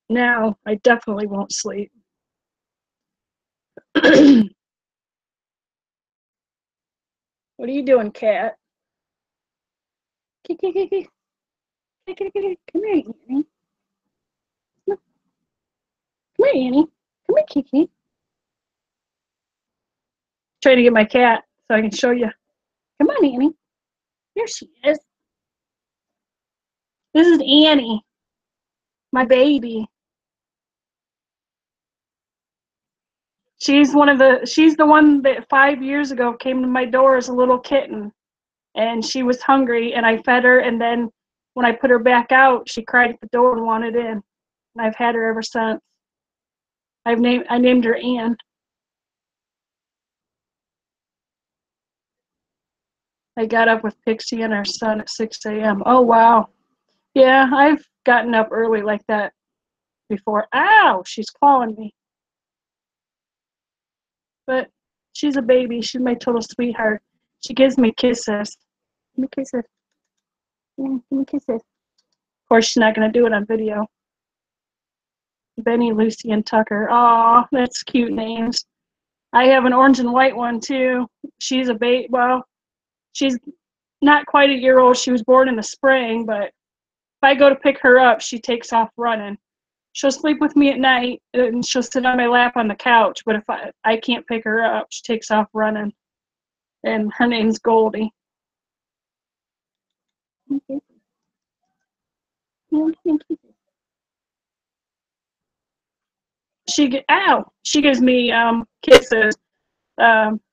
now, I definitely won't sleep. What are you doing, cat? Come here, Annie. Come here, Annie. Come here, Kiki. Trying to get my cat so I can show you. Come on, Annie. Here she is. This is Annie, my baby. She's the one that 5 years ago came to my door as a little kitten, and she was hungry, and I fed her, and then when I put her back out, she cried at the door and wanted in, and I've had her ever since. I named her Anne. I got up with Pixie and our son at 6 a.m. Oh, wow. Yeah, I've gotten up early like that before. Ow, she's clawing me. But she's a baby. She's my total sweetheart. She gives me kisses. Give me kisses. Yeah, give me kisses. Of course, she's not going to do it on video. Benny, Lucy, and Tucker. Aw, that's cute names. I have an orange and white one, too. She's a baby. Well, she's not quite a year old. She was born in the spring, but if I go to pick her up, she takes off running. She'll sleep with me at night, and she'll sit on my lap on the couch, but if I can't pick her up, she takes off running. And her name's Goldie. She gives me kisses.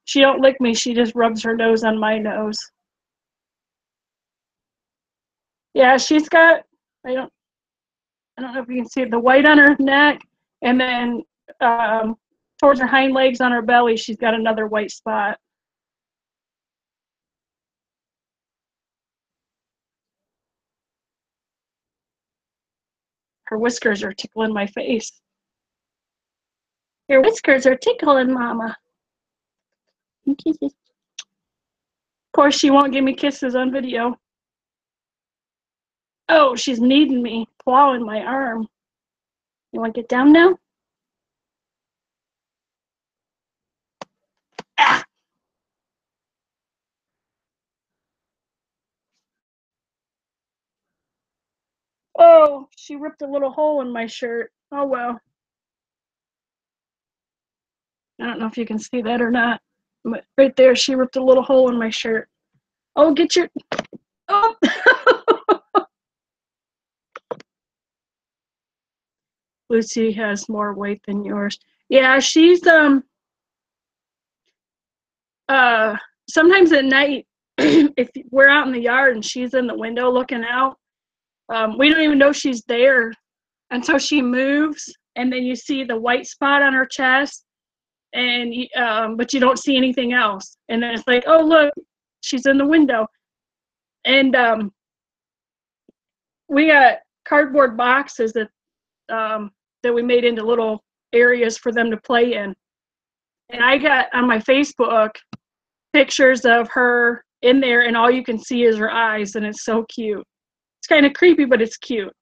She don't lick me, she just rubs her nose on my nose. Yeah, she's got, I don't know if you can see it, the white on her neck, and then towards her hind legs on her belly, she's got another white spot. Her whiskers are tickling my face. Your whiskers are tickling, Mama. Kisses. Of course, she won't give me kisses on video. Oh, she's kneading me, clawing my arm. You want to get down now? Ah! Oh, she ripped a little hole in my shirt. Oh, well. I don't know if you can see that or not, but right there, she ripped a little hole in my shirt. Oh, get your... Oh! Lucy has more weight than yours. Yeah, she's, sometimes at night, if we're out in the yard and she's in the window looking out, we don't even know she's there until she moves, and then you see the white spot on her chest, and but you don't see anything else, and then it's like, oh look, she's in the window. And we got cardboard boxes that we made into little areas for them to play in, and I got on my Facebook pictures of her in there, and all you can see is her eyes, and it's so cute. It's kind of creepy, but it's cute.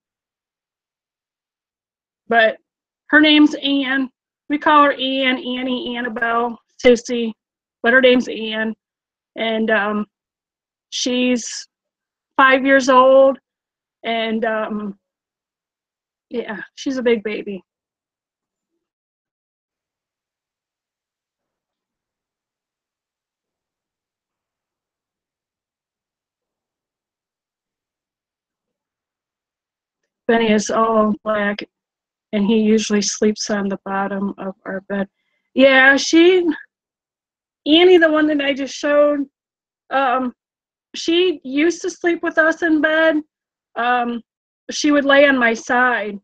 But her name's Anne. We call her Anne, Annie, Annabelle, Sissy. but her name's Anne, and she's 5 years old, and yeah, she's a big baby. Benny is all black, and he usually sleeps on the bottom of our bed. Yeah, Annie, the one that I just showed, um, she used to sleep with us in bed. Um, she would lay on my side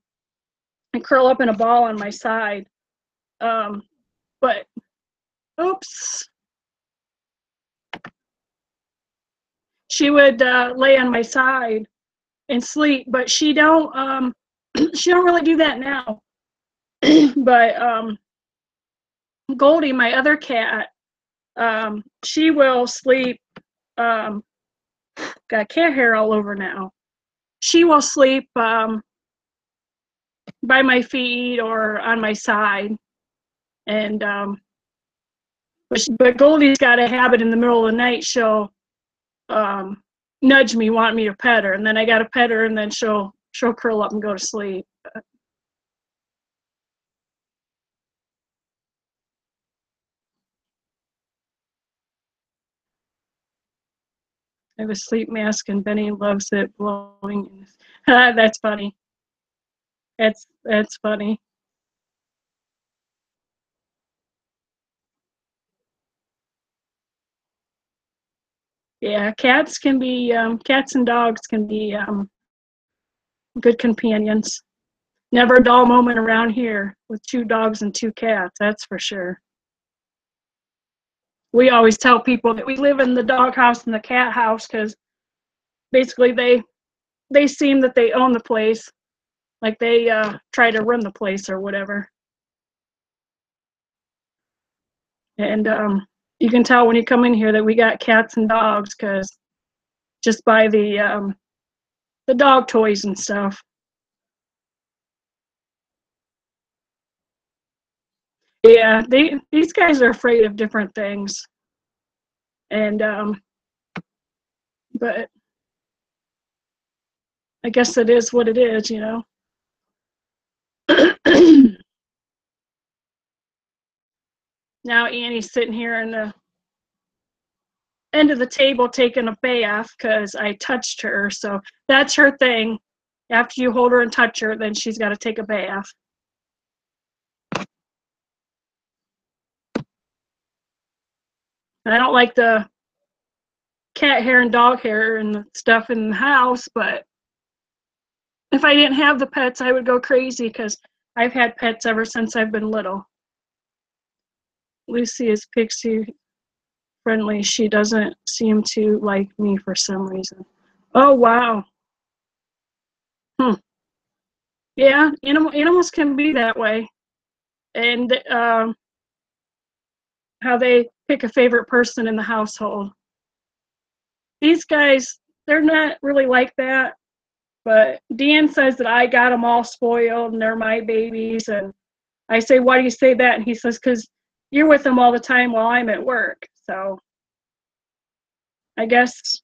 and curl up in a ball on my side. Um, but oops, she would lay on my side and sleep, but she don't she don't really do that now. But Goldie, my other cat, she will sleep. Um, got cat hair all over now. She will sleep by my feet or on my side, and but Goldie's got a habit in the middle of the night. She'll um, nudge me, want me to pet her, and then I got to pet her, and then she'll curl up and go to sleep. I have a sleep mask, and Benny loves it blowing. That's funny. That's funny. Yeah, cats and dogs can be good companions. Never a dull moment around here with two dogs and two cats. That's for sure. We always tell people that we live in the dog house and the cat house because basically they seem that they own the place, like they try to run the place or whatever. And you can tell when you come in here that we got cats and dogs because just by the dog toys and stuff. Yeah, these guys are afraid of different things, and but I guess it is what it is, you know. Now Annie's sitting here in the end of the table taking a bath because I touched her. So that's her thing. After you hold her and touch her, then she's got to take a bath. And I don't like the cat hair and dog hair and the stuff in the house, but if I didn't have the pets, I would go crazy because I've had pets ever since I've been little. Lucy is pixie friendly. She doesn't seem to like me for some reason. Oh, wow. Hmm. Yeah, animals can be that way. And how they pick a favorite person in the household. These guys, they're not really like that. But Dan says that I got them all spoiled and they're my babies. And I say, why do you say that? And he says, because you're with them all the time while I'm at work. So I guess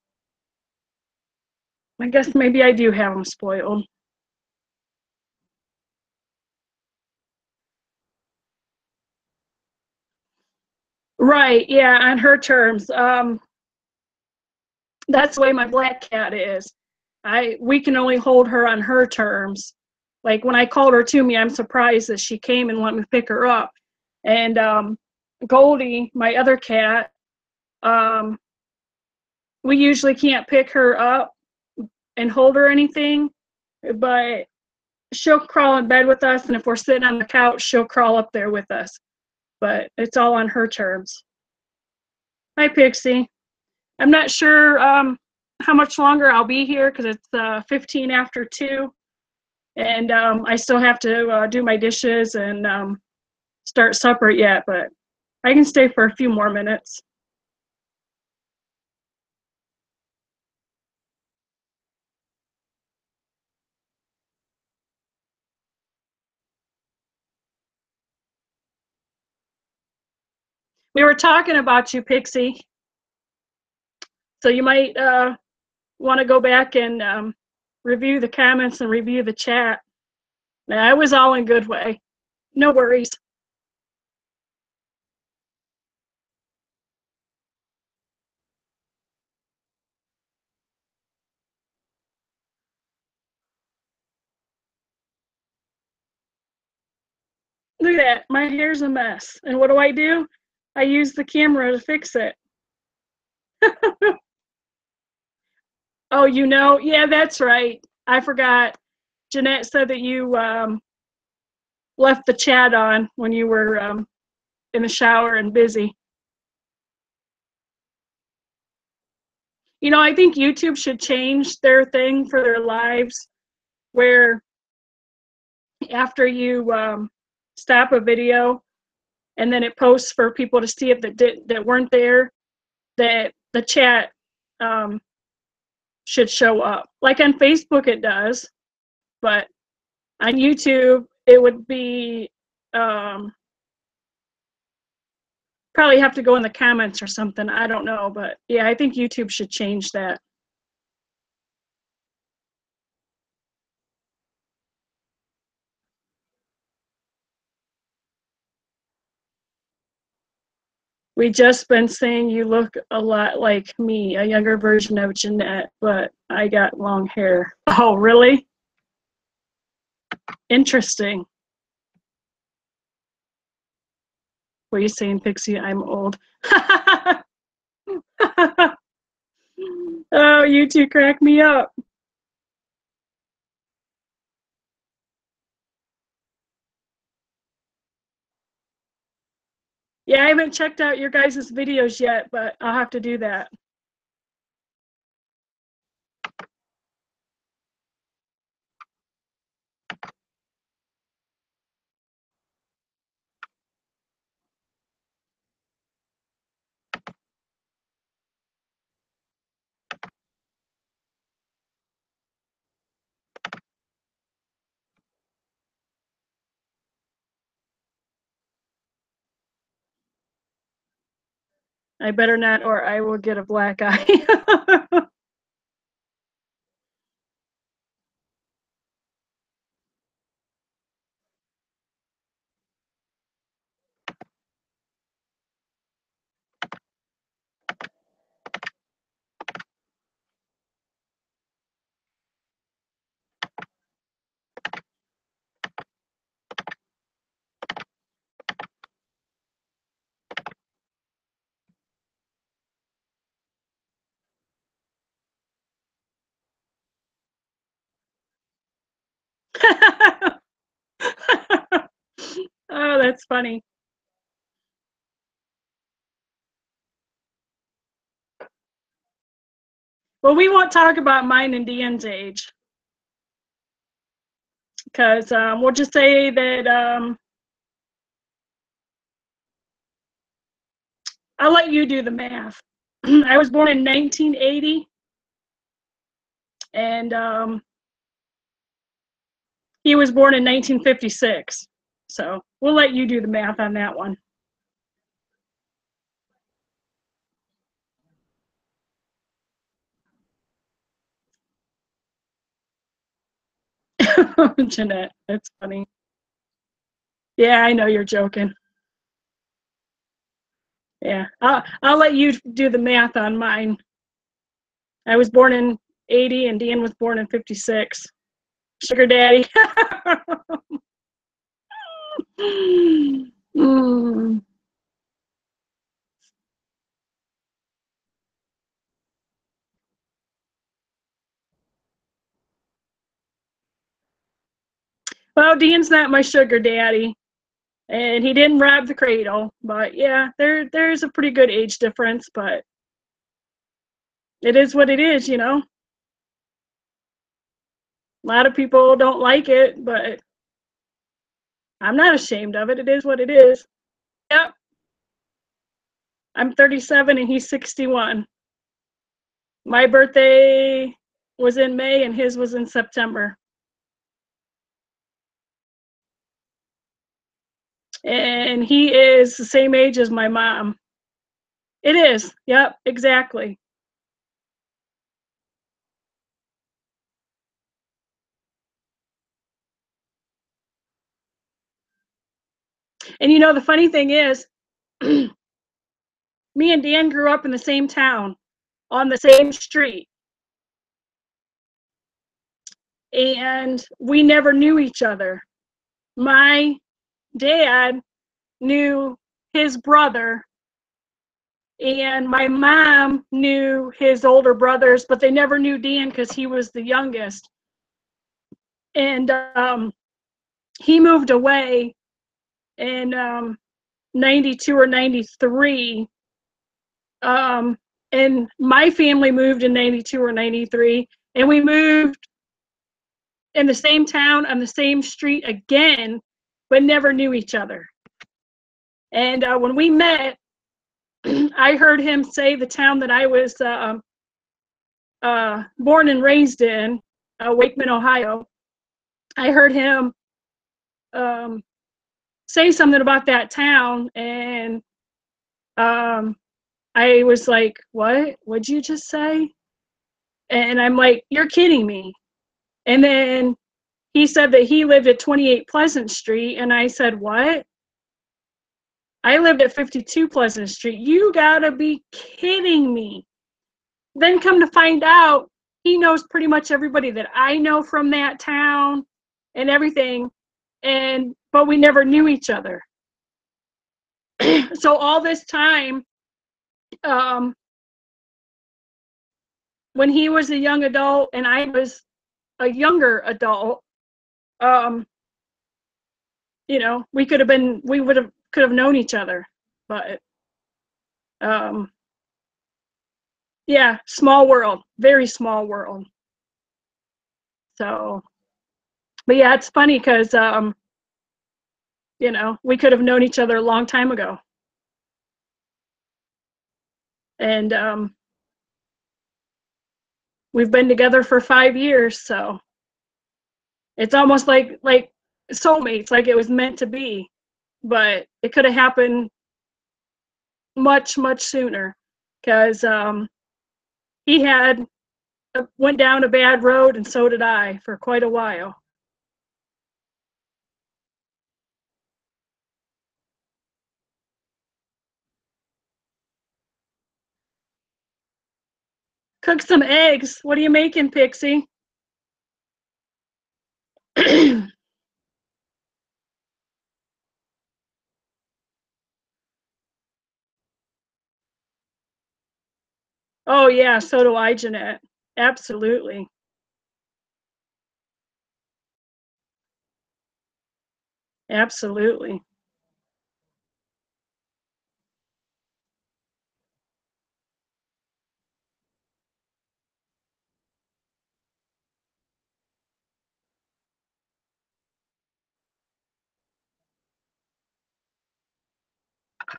maybe I do have them spoiled. Right? Yeah, on her terms. That's the way my black cat is. We can only hold her on her terms. Like when I called her to me, I'm surprised that she came and let me pick her up. And Goldie, my other cat, um, we usually can't pick her up and hold her or anything, but she'll crawl in bed with us, and if we're sitting on the couch, she'll crawl up there with us. But it's all on her terms. Hi, Pixie. I'm not sure how much longer I'll be here because it's 15 after 2, and I still have to do my dishes and start supper yet, but I can stay for a few more minutes. We were talking about you, Pixie. So you might want to go back and review the comments and review the chat. Nah, it was all in good way. No worries. Look at that. My hair's a mess. And what do? I use the camera to fix it. Oh, yeah, that's right. I forgot. Jeanette said that you left the chat on when you were in the shower and busy. I think YouTube should change their thing for their lives where after you stop a video and then it posts for people to see if that weren't there, that the chat should show up. Like on Facebook it does, but on YouTube it would be probably have to go in the comments or something. I don't know, but yeah, I think YouTube should change that. We just been saying you look a lot like me, a younger version of Jeanette, but I got long hair. Oh, really? Interesting. What are you saying, Pixie? I'm old. Oh, you two crack me up. Yeah, I haven't checked out your guys' videos yet, but I'll have to do that. I better not, or I will get a black eye. Oh, that's funny. Well, we won't talk about mine and Dean's age because we'll just say that I'll let you do the math. I was born in 1980, and he was born in 1956. So we'll let you do the math on that one. Jeanette, that's funny. Yeah, I know you're joking. Yeah, I'll let you do the math on mine. I was born in 80 and Dean was born in 56. Sugar daddy. Mm. Well, Dean's not my sugar daddy, and he didn't rob the cradle. But yeah, there's a pretty good age difference, but it is what it is, you know. A lot of people don't like it, but I'm not ashamed of it. It is what it is. Yep. I'm 37 and he's 61. My birthday was in May and his was in September. And he is the same age as my mom. It is. Yep, exactly. And the funny thing is, me and Dan grew up in the same town on the same street, and we never knew each other. My dad knew his brother, and my mom knew his older brothers, but they never knew Dan because he was the youngest. And he moved away in 92 or 93. And my family moved in 92 or 93, and we moved in the same town on the same street again, but never knew each other. And when we met, I heard him say the town that I was born and raised in, Wakeman, Ohio. I heard him um, say something about that town, and I was like, "What? What'd you just say?" And I'm like, "You're kidding me." And then he said that he lived at 28 Pleasant Street, and I said, "What?" I lived at 52 Pleasant Street. You gotta be kidding me. Then come to find out, he knows pretty much everybody that I know from that town and everything. But we never knew each other. So all this time, um, when he was a young adult and I was a younger adult, um, we could have known each other. But um, yeah, small world, very small world. So, but yeah, it's funny because we could have known each other a long time ago. And we've been together for 5 years, so it's almost like soulmates, like it was meant to be. But it could have happened much sooner, because he had went down a bad road, and so did I for quite a while. Cook some eggs. What are you making, Pixie? Oh yeah, so do I, Jeanette. Absolutely. Absolutely.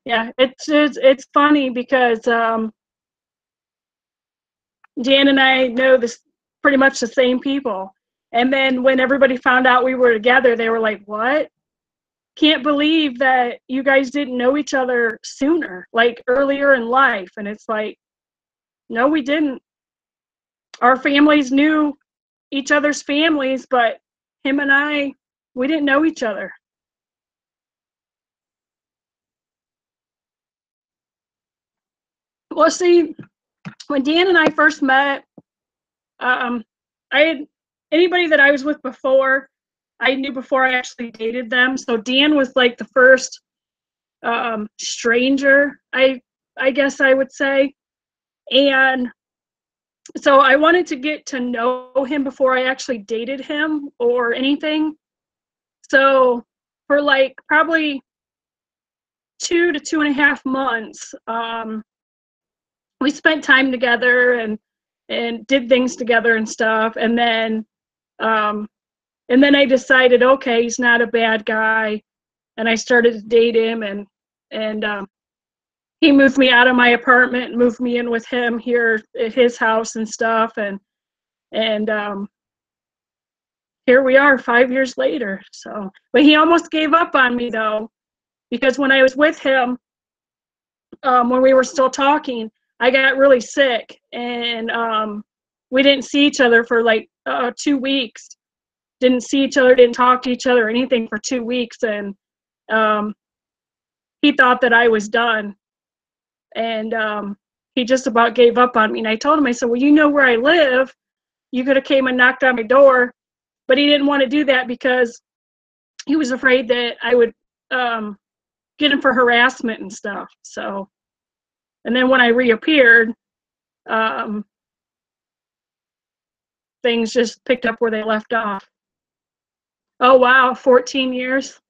Yeah, it's funny because Jan and I know this pretty much the same people. And then when everybody found out we were together, they were like, "What? Can't believe that you guys didn't know each other sooner, like earlier in life." And it's like, no, we didn't. Our families knew each other's families, but him and I, we didn't know each other. Well, see, when Dan and I first met, um, I had anybody that I was with before, I knew before I actually dated them. So Dan was like the first stranger, I guess I would say. And so I wanted to get to know him before I actually dated him or anything. So for like probably 2 to 2.5 months, we spent time together and did things together and stuff. Um, and then I decided, okay, he's not a bad guy, and I started to date him, and he moved me out of my apartment and moved me in with him here at his house and stuff, and here we are 5 years later. So, but he almost gave up on me though, because when I was with him, when we were still talking, I got really sick, and we didn't see each other for like 2 weeks. Didn't see each other, didn't talk to each other, or anything for 2 weeks, and um, he thought that I was done, and he just about gave up on me. And I told him, I said, "Well, you know where I live. You could have came and knocked on my door," but he didn't want to do that because he was afraid that I would um, get him for harassment and stuff. So, and then when I reappeared, um, things just picked up where they left off. Oh wow, 14 years.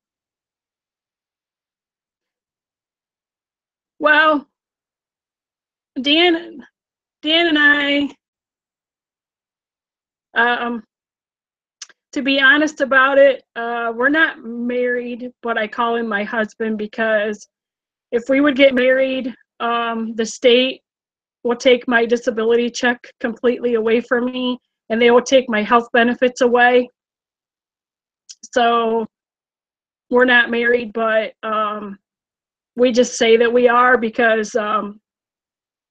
Well, Dan, Dan and I, um, to be honest about it, we're not married, but I call him my husband because if we would get married, the state will take my disability check completely away from me, and they will take my health benefits away. So we're not married, but we just say that we are because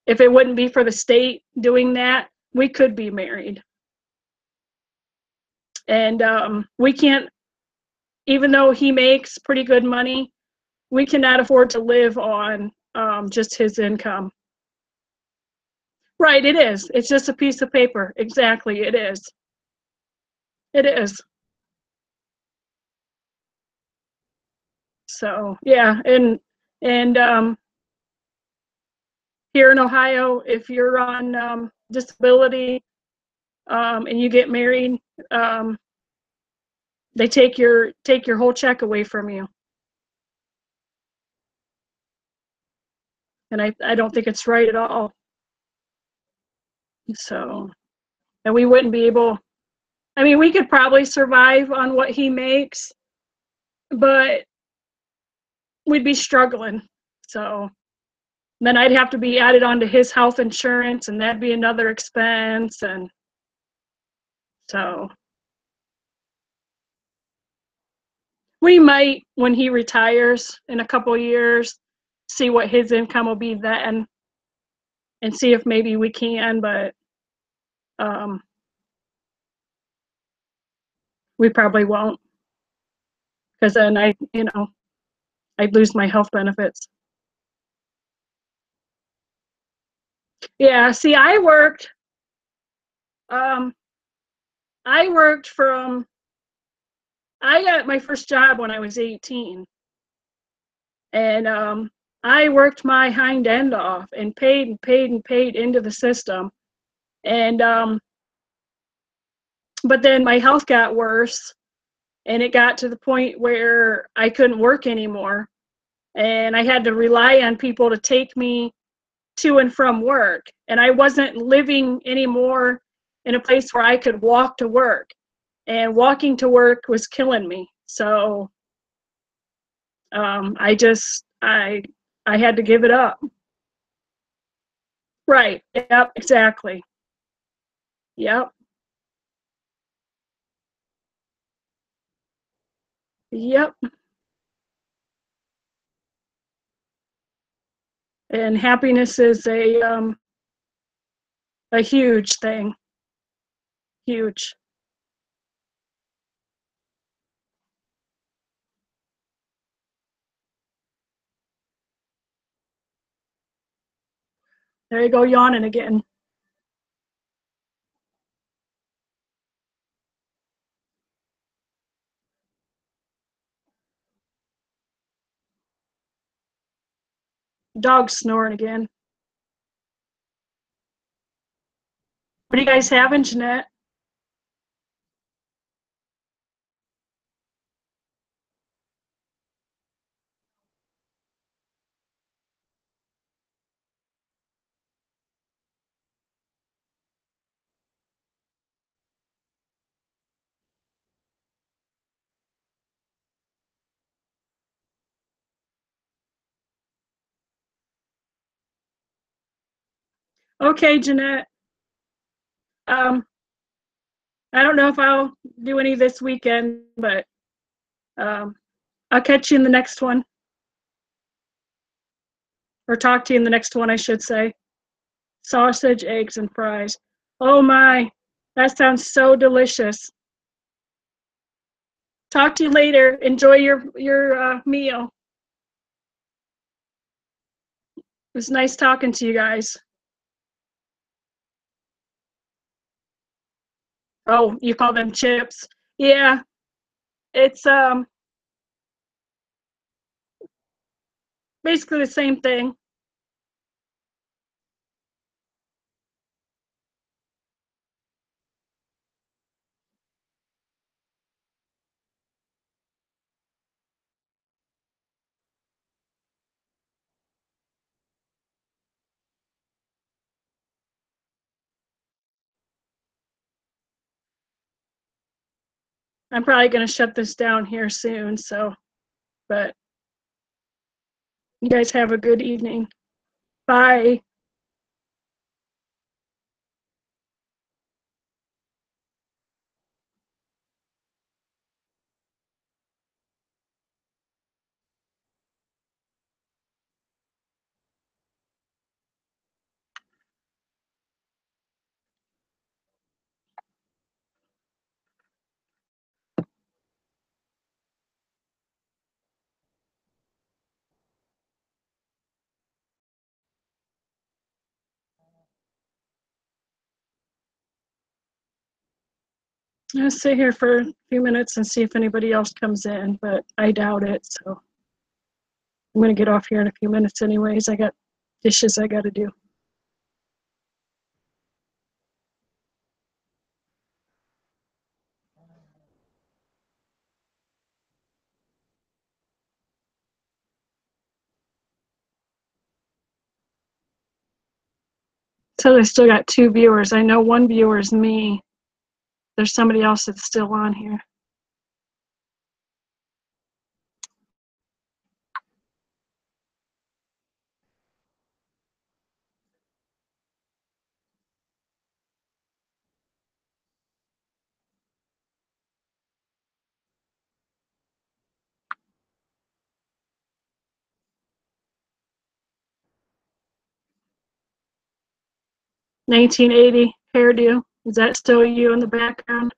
if it wouldn't be for the state doing that, we could be married. And we can't, even though he makes pretty good money, we cannot afford to live on just his income. Right, it is. It's just a piece of paper. Exactly, it is. It is. So yeah, and here in Ohio, if you're on disability and you get married, um, they take your whole check away from you, and I don't think it's right at all. So, and we wouldn't be able. I mean, we could probably survive on what he makes, but we'd be struggling. So then I'd have to be added onto his health insurance, and that'd be another expense. And so we might, when he retires in a couple of years, see what his income will be then, and see if maybe we can. But um, we probably won't, because then I'd lose my health benefits. Yeah. See, Um, I worked from. I got my first job when I was 18, and I worked my hind end off and paid and paid and paid into the system. And but then my health got worse, and it got to the point where I couldn't work anymore, and I had to rely on people to take me to and from work. And I wasn't living anymore in a place where I could walk to work, and walking to work was killing me. So I had to give it up. Right. Yep. Exactly. Yep. Yep. And happiness is a huge thing. Huge. There you go, yawning again. Dog's snoring again. What are you guys having, Jeanette? Okay, Jeanette. Um, I don't know if I'll do any this weekend, but um, I'll catch you in the next one. or talk to you in the next one, I should say. Sausage, eggs, and fries. Oh my, that sounds so delicious. Talk to you later. Enjoy your meal. It was nice talking to you guys. Oh, you call them chips? Yeah, it's basically the same thing. I'm probably going to shut this down here soon, so, but you guys have a good evening. Bye. I'll sit here for a few minutes and see if anybody else comes in, but I doubt it, so I'm going to get off here in a few minutes anyways. I got dishes I got to do. So I still got 2 viewers. I know 1 viewer is me. There's somebody else that's still on here. "1980 hairdo." Is that still you in the background?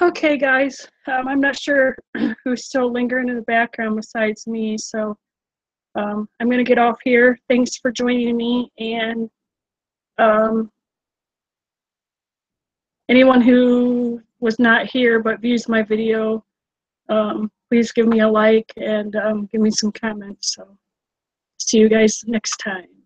Okay, guys. I'm not sure who's still lingering in the background besides me, so I'm going to get off here. Thanks for joining me, and um, anyone who was not here but views my video, please give me a like and give me some comments. So see you guys next time.